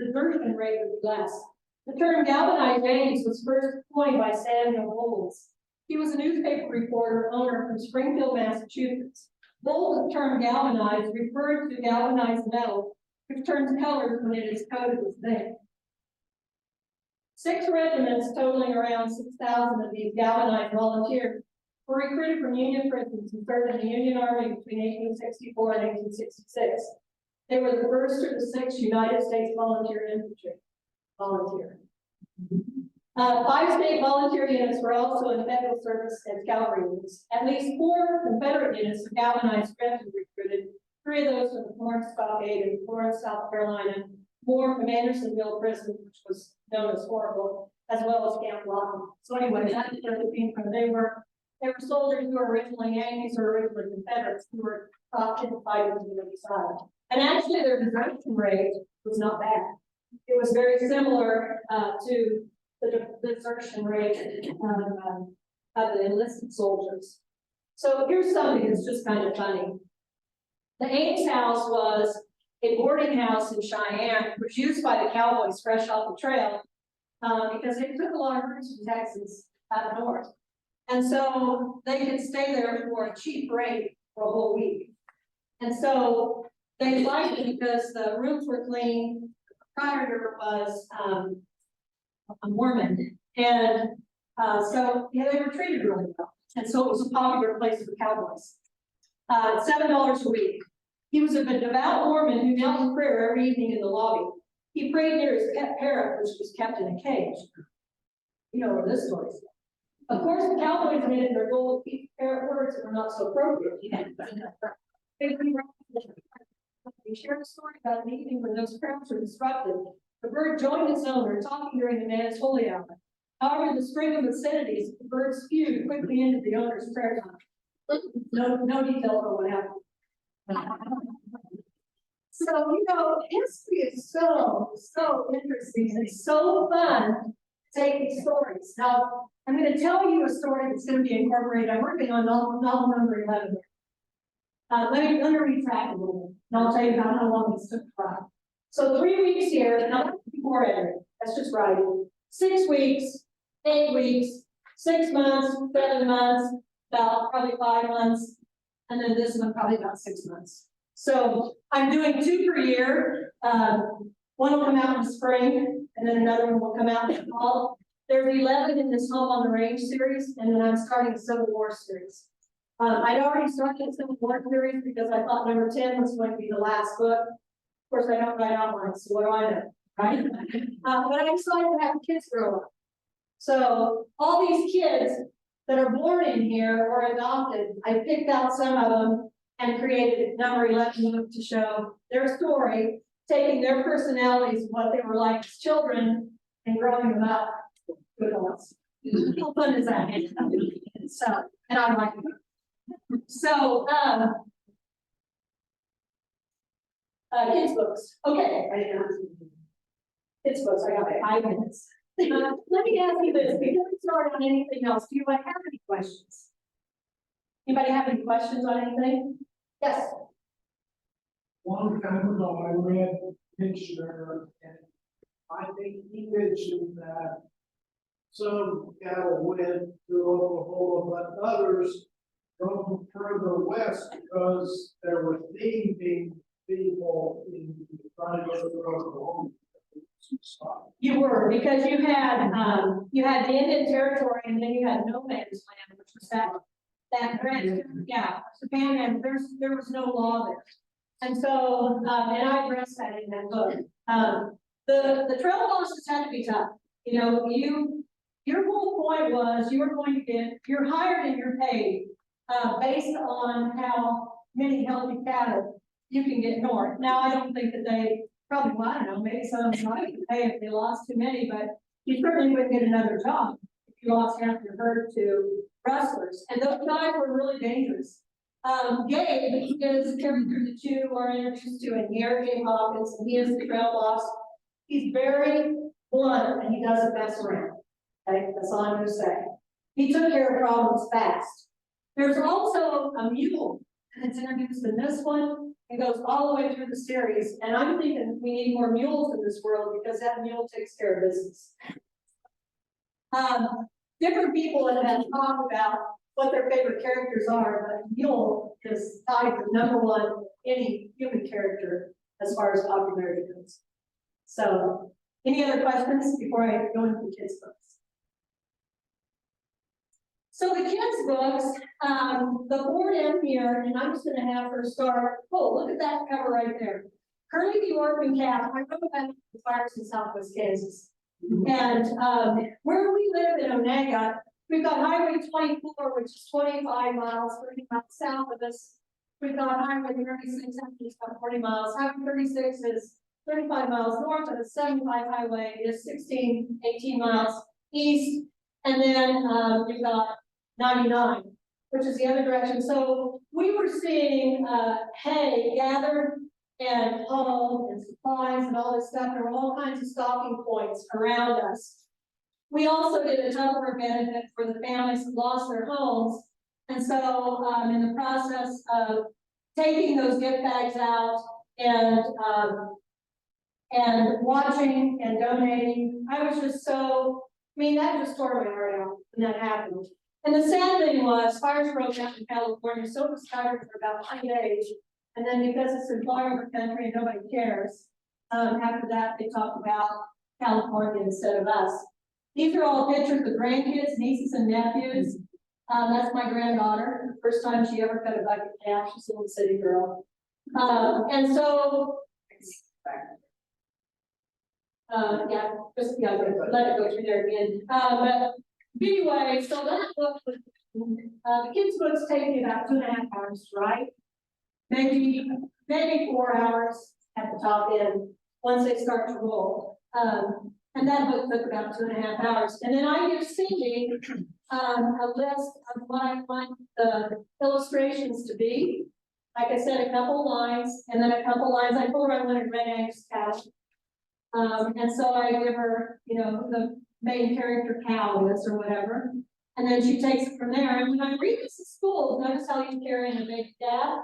desertion rate would be less. The term galvanized Yankees was first coined by Samuel Bowles. He was a newspaper reporter owner from Springfield, Massachusetts. Bowles' term galvanized referred to galvanized metal, which turns colors when it is coated with zinc. 6 regiments totaling around 6,000 of these galvanized volunteers were recruited from Union prisons and served in the Union Army between 1864 and 1866. They were the first of the 6 United States Volunteer Infantry. 5 state volunteer units were also in federal service as cavalry units. At least 4 Confederate units of galvanized strength were recruited. 3 of those from the Florence Stockade in Florence, South Carolina, more from Andersonville Prison, which was known as Horrible, as well as Camp Lawton. So anyway, that's where they came from. They were soldiers who were originally Yankees or originally Confederates who were taught to fight on the other side. And actually their desertion rate was not bad. It was very similar to the desertion rate of the enlisted soldiers. So here's something that's just kind of funny. The Ames house was a boarding house in Cheyenne, which was used by the cowboys fresh off the trail because they took a lot of herds from Texas up north. And so they could stay there for a cheap rate for a whole week. And so they liked it because the rooms were clean. The proprietor was a Mormon. And so yeah, they were treated really well. And so it was a popular place for cowboys. $7 a week. He was a devout Mormon who knelt in prayer every evening in the lobby. He prayed near his pet parrot, which was kept in a cage. You know where this story is. Of course, the cowboys made it their goal to keep parrot words that were not so appropriate. He shared a story about an evening when those parrots were disrupted. The bird joined its owner, talking during the man's holy hour. However, the string of obscenities the bird spewed quickly into the owner's prayer time. No details on what happened. So, you know, history is so interesting and it's so fun to take these stories. Now, I'm going to tell you a story that's going to be incorporated. I'm working on novel number 11. Let me retract a little bit, and I'll tell you about how long this took to write. So 3 weeks here, now that's before editing. That's just writing. 6 weeks, 8 weeks, 6 months, 7 months, about probably 5 months, and then this one probably about 6 months. So I'm doing 2 per year. One will come out in the spring, and then another one will come out in the fall. There's 11 in this Home on the Range series, and then I'm starting a Civil War series. I'd already started the Civil War series because I thought number 10 was going to be the last book. Of course, I don't write outlines, so what do I know, right? But I'm excited to have kids grow up. So all these kids that are born in here or adopted, I picked out some of them and created number 11 book to show their story, taking their personalities, what they were like as children, and growing them up with us. How fun is that? So, and I like it. So, kids books. Okay. Kids books, I got 5 minutes. Let me ask you this, before we start on anything else, do you have any questions? Anybody have any questions on anything? Yes. Long time ago, I read a picture, and I think he mentioned that some cattle went through Oklahoma, but others go further west because there were thieving people in trying to go through Oklahoma. You were, because you had the Indian Territory, and then you had no man's land, which was that grant, yeah, Japan, and there was no law there. And so, and I addressed that in that book. The trail bosses had to be tough. You know, your whole point was you were going to you're hired and you're paid based on how many healthy cattle you can get north. Now, I don't think that they probably, well, I don't know, maybe some of them might pay if they lost too many, but you certainly wouldn't get another job if you lost half your herd to rustlers. And those guys were really dangerous. Gabe is the character that you are introduced to in here, Gabe Hawkins, and he is the trail boss. He's very blunt and he doesn't mess around. Okay, that's all I'm gonna say. He took care of problems fast. There's also a mule that's introduced in this one. It goes all the way through the series, and I'm thinking we need more mules in this world because that mule takes care of business. Different people have talked about what their favorite characters are, but mule is tied to #1 any human character as far as popularity goes. So, any other questions before I go into the kids' books? So the kids' books, the board in here, and I'm just gonna have her start. Oh, look at that cover right there. Curly the Orphan Cat. I wrote about the fires in Southwest Kansas. And where we live in Onega, we've got Highway 24, which is 25 miles, 30 miles south of us. We've got Highway 36, which is about 40 miles. Highway 36 is 35 miles north, and the 75 highway is 16, 18 miles east. And then you've got 99, which is the other direction. So we were seeing hay gathered and hauled and supplies and all this stuff. There were all kinds of stocking points around us. We also did a Tupperware benefit for the families who lost their homes. And so in the process of taking those gift bags out and watching and donating, I was just so, I mean, that just tore my heart out when that happened. And the sad thing was, fires broke out in California, so it was covered for about 2 days. And then because it's a flyover country and nobody cares, after that, they talked about California instead of us. These are all pictures of grandkids, nieces and nephews. That's my granddaughter, the first time she ever cut a bucket calf. She's a little city girl. And so, let it go through there again. But anyway, so that book was, the kids' books take me about 2.5 hours to write. Maybe 4 hours at the top end once they start to roll. And that book took about 2.5 hours. And then I give Cindy a list of what I want the illustrations to be. Like I said, a couple lines, and then a couple lines. I told her I wanted red Angus cow. And so I give her, you know, who the main character cow is or whatever. And then she takes it from there. And when I read this in school, notice how you carry in a big dab.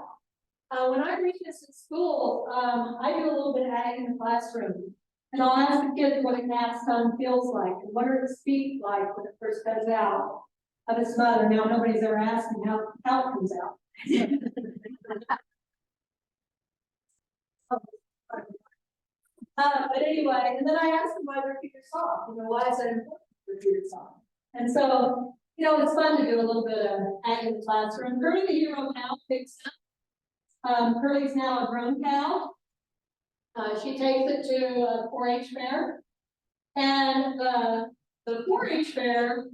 When I read this in school, I do a little bit of ag in the classroom. And I'll ask the kids what a cat's tongue feels like and what does its feet like when it first comes out of its mother. Now nobody's ever asked me how it comes out. But anyway, and then I asked them why they're Peter Soft. You know, why is that important for Peter Soft? And so, you know, it's fun to do a little bit of ag in the classroom. Curly the hero cow picks up. Curly's now a grown cow. She takes it to a 4-H fair. And the 4-H fair,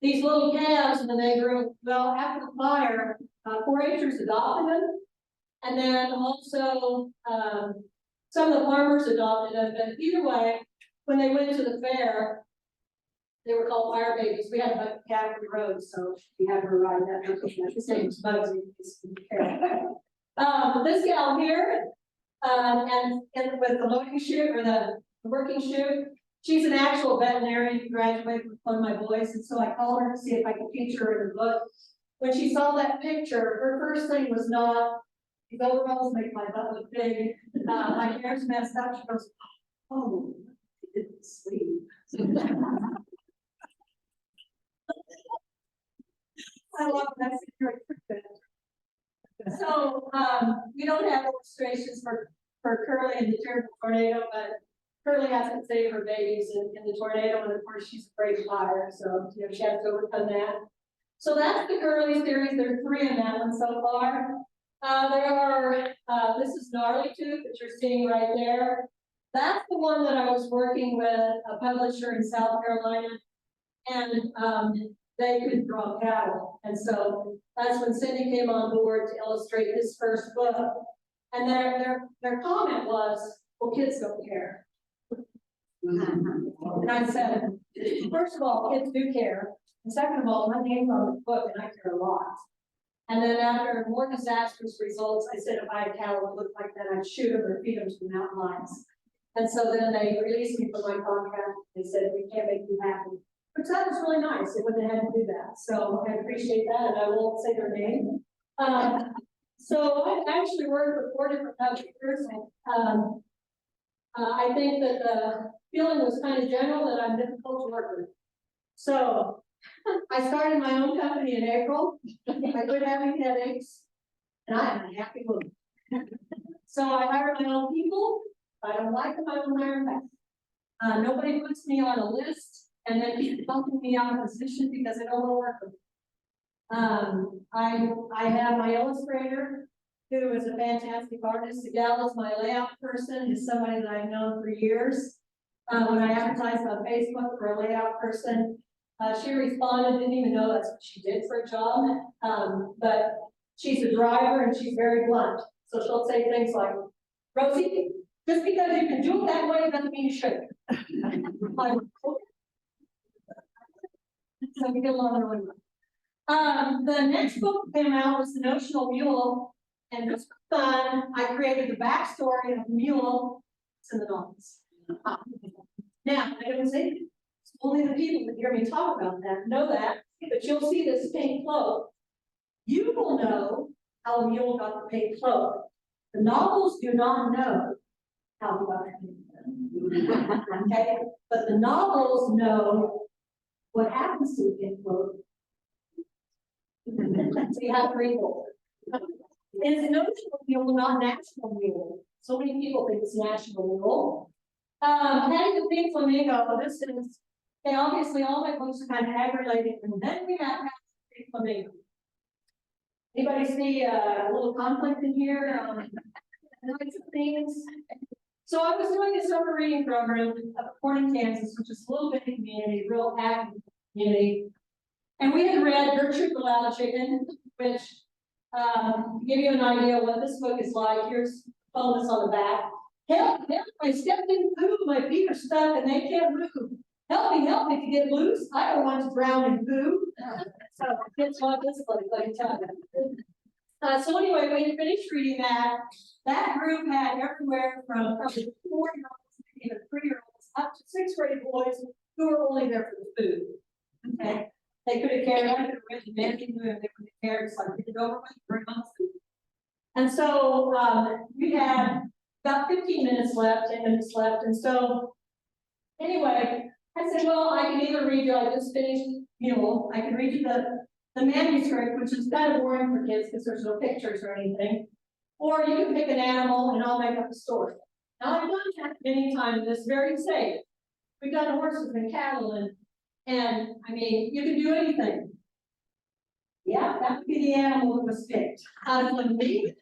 these little calves, when they grew, well, after the fire, 4-Hers adopted them. And then also, some of the farmers adopted them, but either way, when they went to the fair, they were called fire babies. We had a bucket calf on the road, so we had her ride that. His name was Bugsy. This gal here, and with the loading chute or the working chute, she's an actual veterinarian who graduated with one of my boys, and so I called her to see if I could feature her in the book. When she saw that picture, her first thing was not, these overalls make my butt look big. My hair's messed up. She goes, oh, I didn't sleep. I love that. So we don't have illustrations for Curly and the terrible tornado, but Curly hasn't saved her babies in the tornado, and of course she's afraid of fire, so you know she has to overcome that. So that's the Curly series. There are 3 in that one so far. There are, this is Gnarly Tooth that you're seeing right there. That's the one that I was working with a publisher in South Carolina, and they could draw cattle. And so that's when Cindy came on board to illustrate this first book. And their comment was, well, kids don't care. And I said, first of all, kids do care. And second of all, my name's on the book and I care a lot. And then after more disastrous results, I said if I had cattle that looked like that, I'd shoot them or feed them to the mountain lions. And so then they released me from my contract. They said, we can't make you happy. Which that was really nice. It wouldn't have had to do that. So I appreciate that, and I won't say their name. So I've actually worked with 4 different publishers. I think that the feeling was kind of general that I'm difficult to work with. So I started my own company in April. I quit having headaches, and I am a happy woman. So I hired my own people. If I don't like them, I don't hire them back. Nobody puts me on a list and then keeps bumping me out of position because I don't want to work with them. I have my illustrator, who is a fantastic artist. The gal is my layout person, is somebody that I've known for years. When I advertised on Facebook for a layout person, she responded, didn't even know that's what she did for a job. But she's a driver and she's very blunt. So she'll say things like, Rosie, just because you can do it that way doesn't mean you should. Like, okay. So we get along really well. The next book that came out was The Notional Mule, and just for fun, I created the backstory of the mule. It's in the novels. Now, I don't say only the people that hear me talk about that know that, but you'll see this pink cloak. You will know how the mule got the pink cloak. The novels do not know how he got the pink cloak. Okay, but the novels know what happens to the pink cloak. So you have 3 books. It's a notional mule, not national mule. So many people think it's national mule. Patty the Pink Flamingo, this is, okay, obviously all my books are kind of ag-related, and then we have Patty the Pink Flamingo. Anybody see a little conflict in here? Things. So I was doing a summer reading program up in Kansas, which is a little bitty community, real ag community. And we had read Gertrude the Loud Chicken, which to give you an idea what this book is like, here's bonus on the back. Help, help, I stepped in poo, my feet are stuck and they can't move. Help me to get loose. I don't want to drown in poo. So it's like this book, I can tell you. So anyway, when you finish reading that, that group had everywhere from probably 4-year-olds to even 3-year-olds up to 6th grade boys who were only there for the food. Okay. They could have cared, I could have written anything to them, they would have cared, so I get it over with, bring on food. And so we had about 15 minutes left, 10 minutes left. And so anyway, I said, well, I can either read you, I just finished Mule. I can read you the manuscript, which is kind of boring for kids because there's no pictures or anything. Or you can pick an animal and I'll make up a story. Now I've done that many times, it's very safe. We've done horses and cattle and I mean, you can do anything. Yeah, that would be the animal that was picked. Out of me.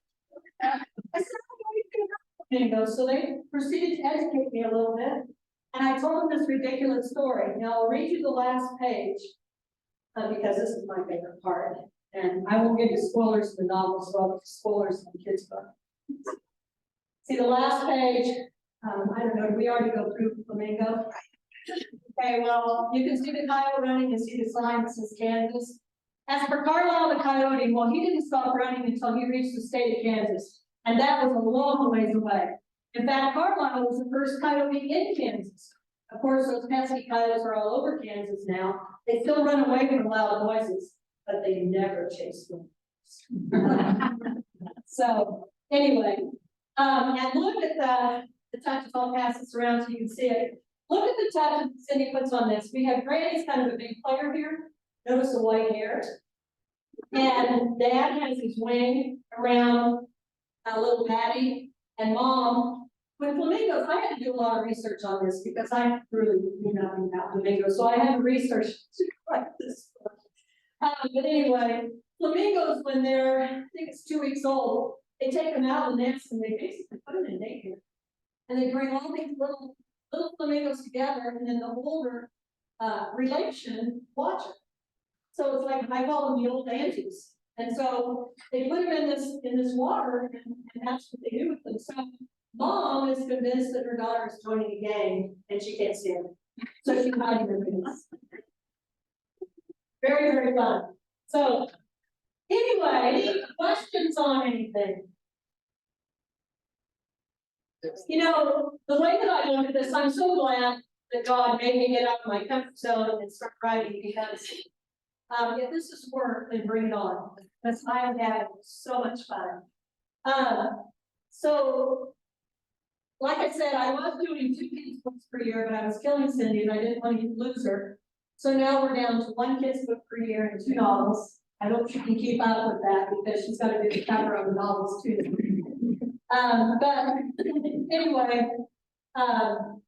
I said, so they proceeded to educate me a little bit. And I told them this ridiculous story. Now I'll read you the last page because this is my favorite part. And I won't give you spoilers in the novel, so I'll give you spoilers in the kids' book. See the last page. I don't know, did we already go through Flamingo? Okay, well, you can see the coyote running and see the sign that says Kansas. As for Carlisle the coyote, well, he didn't stop running until he reached the state of Kansas. And that was a long ways away. In fact, Carlisle was the first coyote in Kansas. Of course, those pesky coyotes are all over Kansas now. They still run away from loud noises, but they never chase them. So, anyway, and look at the touches. I'll pass this around so you can see it. Look at the touches Cindy puts on this. We have Granny's kind of a big player here. Notice the white hair. And Dad has his wing around little Patty and Mom. With flamingos, I had to do a lot of research on this because I really knew nothing about flamingos. So I had to research to write this book. But anyway, flamingos, when they're, I think it's 2 weeks old, they take them out of the nest and they basically put them in daycare. And they bring all these little flamingos together, and then the older relation watch it. So it's like, I call them the old aunties. And so they put them in this water, and that's what they do with them. So Mom is convinced that her daughter is joining a gang, and she can't stand it. So she's hiding her things. Very, very fun. So anyway, any questions on anything? You know, the way that I look at this, I'm so glad that God made me get out of my comfort zone and start writing, because if this is work, then bring it on, because I am having so much fun. So, like I said, I was doing 2 kids books per year, but I was killing Cindy and I didn't want to lose her. So now we're down to 1 kid's book per year and 2 novels. I hope she can keep up with that, because she's got to do the cover of the novels too. But anyway,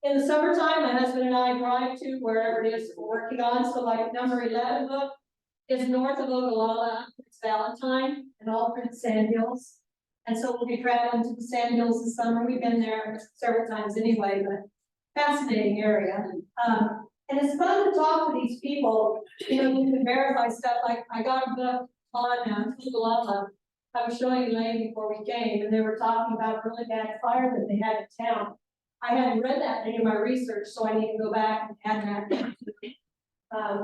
in the summertime, my husband and I drive to wherever it is we're working on. So like number 11 book is north of Ogallala, it's Valentine, and all through the Sand Hills. And so we'll be traveling to the Sand Hills this summer. We've been there several times anyway, but fascinating area. And it's fun to talk to these people. You know, you can verify stuff. Like I got a book on Ogallala. I was showing Elaine before we came, and they were talking about a really bad fire that they had in town. I hadn't read that in my research, so I need to go back and add that to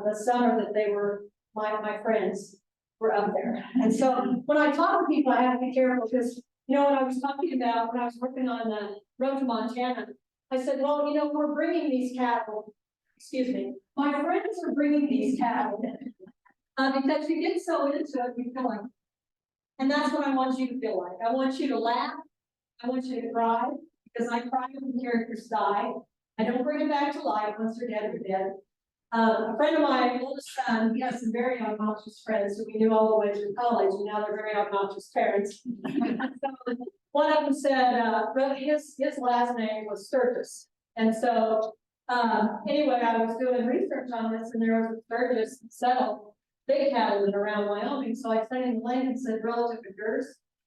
the summer that they were, my friends were up there. And so when I talk to people, I have to be careful, because, you know, when I was talking about, when I was working on the road to Montana, I said, well, you know, we're bringing these cattle, excuse me, my friends are bringing these cattle, because you get so into it, you feel like, and that's what I want you to feel like. I want you to laugh. I want you to cry, because I cry when the characters die. I don't bring them back to life once they're dead or dead. A friend of mine, oldest son, he has some very obnoxious friends who we knew all the way through college, and now they're very obnoxious parents. So one of them said, his last name was Sturgis. And so, anyway, I was doing research on this, and there was a Sturgis settled big cattle in around Wyoming. So I sent him the link and said, relative to yours.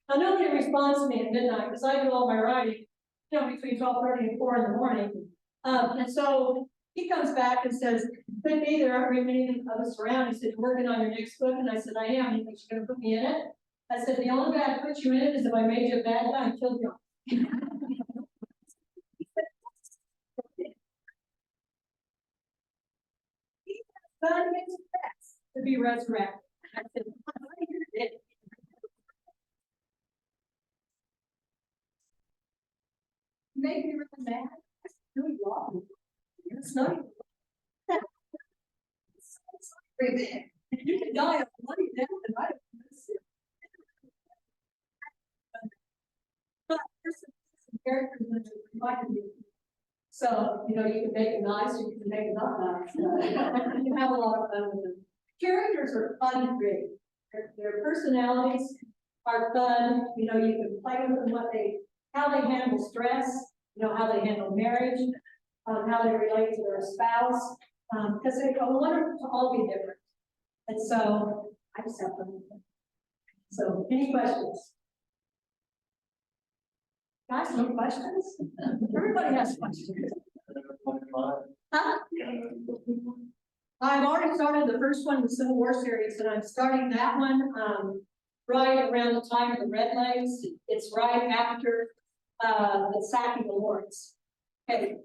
Now, nobody responds to me at midnight, because I do all my writing, you know, between 12:30 and 4 in the morning. And so he comes back and says, could be there aren't very many of us around. He said, you're working on your next book? And I said, I am. He thinks you're going to put me in it? I said, the only way I put you in it is if I made you a bad guy and killed you. God makes it best to be resurrected. I said, make me really mad. It's really wrong. It's not even. You can die of bloody death, and I don't miss it. But there's some characters that remind me. So, you know, you can make it nice, or you can make it not nice. You can have a lot of fun with them. Characters are fun to create. Their personalities are fun. You know, you can play with them, how they handle stress, you know, how they handle marriage, how they relate to their spouse, because they want them to all be different. And so I just have fun with them. So, any questions? Guys, no questions? Everybody has questions. Huh? I've already started the first one, the Civil War series, and I'm starting that one right around the time of the Red Lakes. It's right after the sacking of Lawrence. Okay,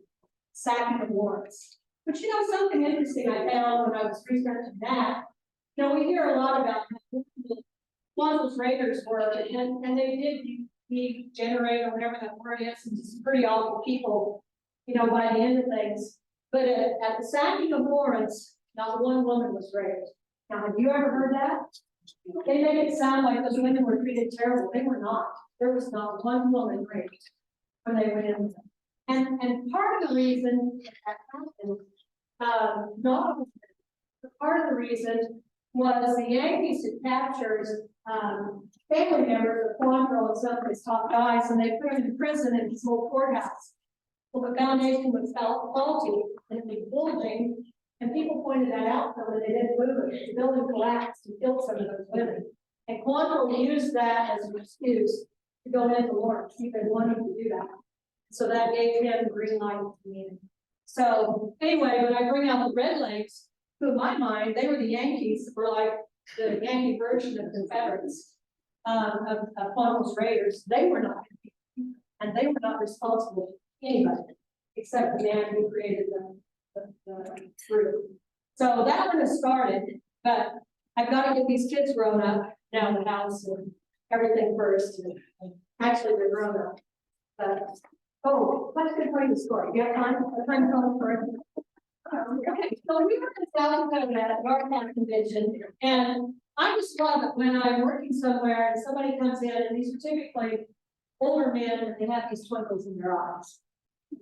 sacking of Lawrence. But you know, something interesting I found when I was researching that, you know, we hear a lot about what those raiders were, and they did degenerate, or whatever that word is, and just pretty awful people, you know, by the end of things. But at the sacking of Lawrence, not one woman was raped. Now, have you ever heard that? They made it sound like those women were treated terrible. They were not. There was not one woman raped when they went in. And part of the reason that happened, part of the reason was the Yankees had captured family members of Quantrill and some of his top guys, and they put him in prison in his old courthouse. Well, the foundation was faulty and it was bulging, and people pointed that out to them, and they didn't move it. The building collapsed and killed some of those women. And Quantrill used that as an excuse to go into Lawrence. He been wanting to do that. So that gave him the green light to me. So anyway, when I bring out the Red Lakes, who in my mind, they were the Yankees, were like the Yankee version of Confederates, of Quantrill's Raiders. They were not, and they were not responsible for anybody, except the man who created the group. So that one has started, but I've got to get these kids grown up now in the house and everything first. And actually, they're grown up. But Oh, let's get tell you the story. You have time? I'm trying to tell the story. Okay, so we were in South Dakota at our town convention, and I just love it when I'm working somewhere and somebody comes in, and these are typically older men, and they have these twinkles in their eyes.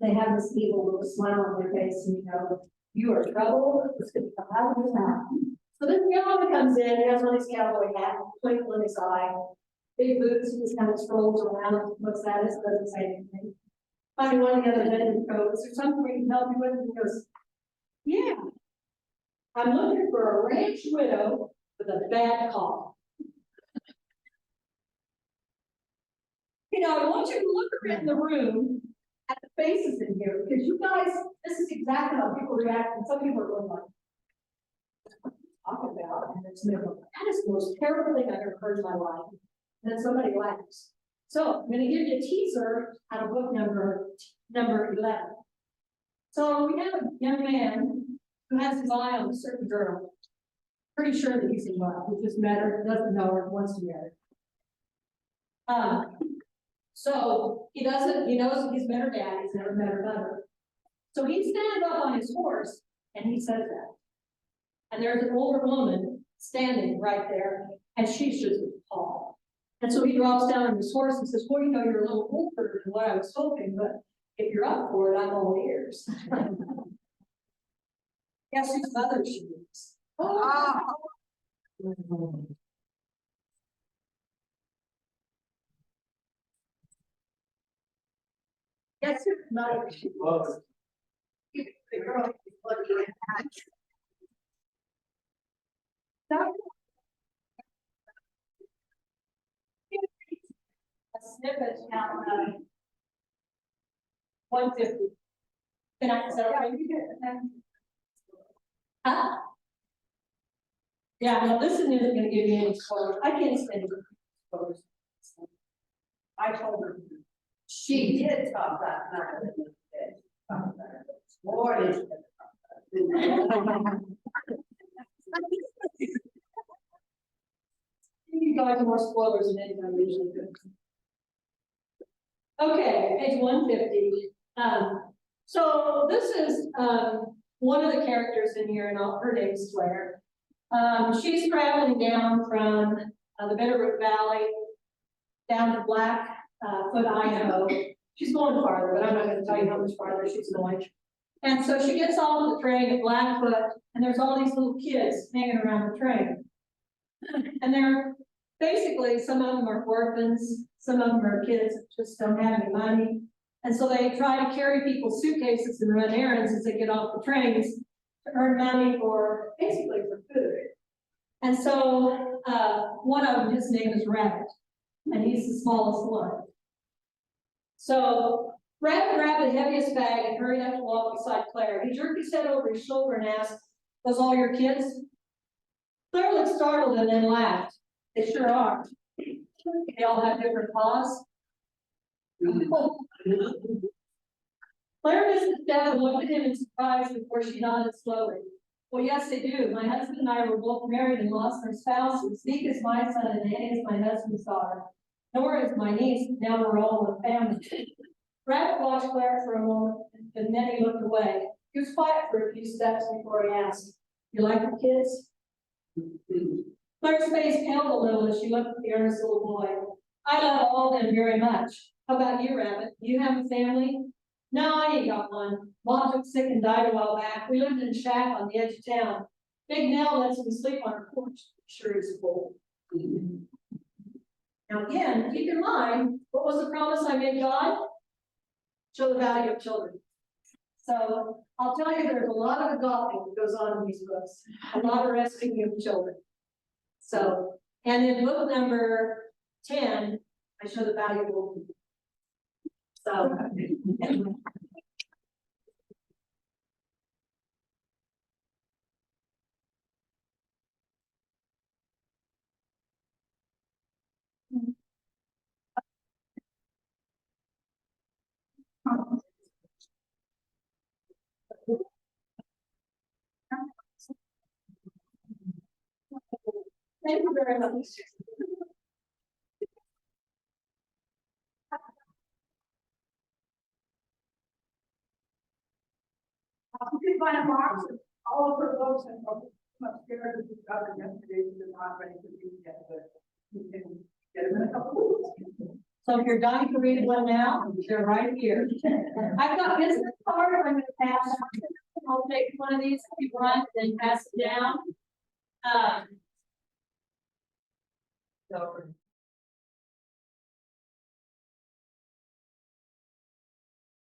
They have this evil little smile on their face, and you know, you are trouble, it's gonna come out of his mouth. So this gentleman comes in, he has one of these cowboy hats, twinkle in his eye, big boots, he just kind of strolls around, looks at us, doesn't say anything. Finally, one of the other men goes, is there something we can help you with? And he goes, yeah. I'm looking for a ranch widow with a bad cough. You know, I want you to look around the room at the faces in here, because you guys, this is exactly how people react, and some people are going like, talk about, and it's never, that is the most terrible thing I've ever heard in my life. And then somebody laughs. So I'm gonna give you a teaser out of book number 11. So we have a young man who has his eye on a certain girl. Pretty sure that he's in love. He just met her, doesn't know her, wants to marry her. So he knows that he's met her dad, he's never met her mother. So he stands up on his horse and he says that. And there's an older woman standing right there, and she's just appalled. And so he drops down on his horse and says, well, you know, you're a little older than what I was hoping, but if you're up for it, I'm all ears. Guess whose mother she is? Oh. Guess whose mother she was? The girl is looking at. A snippet out of 150. Can I say that? Huh? Yeah, no, this isn't going to give you any spoilers. I can't say any spoilers. I told her, she did talk that night. Lord is. You guys are more spoilers than anybody usually do. Okay, page 150. So this is one of the characters in here, and her name's Claire. She's traveling down from the Bitterroot Valley down to Blackfoot, Idaho. She's going farther, but I'm not going to tell you how much farther she's going. And so she gets off the train at Blackfoot, and there's all these little kids hanging around the train. And they're basically, some of them are orphans, some of them are kids that just don't have any money. And so they try to carry people's suitcases and run errands as they get off the trains to earn money for, basically for food. And so one of them, his name is Rabbit, and he's the smallest one. So Rabbit grabbed the heaviest bag and hurried up to walk beside Claire. He jerked his head over his shoulder and asked, those all your kids? Claire looked startled and then laughed. They sure are. They all have different paws. Claire missed the step and looked at him in surprise before she nodded slowly. Well, yes, they do. My husband and I were both married and lost our spouses. Zeke is my son and Annie is my husband's daughter. Nora is my niece. Now we're all one family. Rabbit watched Claire for a moment, and then he looked away. He was quiet for a few steps before he asked, you like the kids? Claire's face paled a little as she looked at the earnest little boy. I love all of them very much. How about you, Rabbit? Do you have a family? No, I ain't got one. Mom took sick and died a while back. We lived in a shack on the edge of town. Big Nell lets me sleep on her porch. Sure is cold. Now again, keep in mind, what was the promise I made God? Show the value of children. So I'll tell you, there's a lot of adopting that goes on in these books. A lot of rescuing of children. So, and in book number 10, I show the value of people. So. Thank you very much. did buy a box of all of her books and I'm upstairs and discovered yesterday, so they're not ready to read yet, but you can get them in a couple of weeks. So if you're dying to read one now, they're right here. I've got business cards I'm gonna pass. I'll take one of these, if you want, then pass it down. So,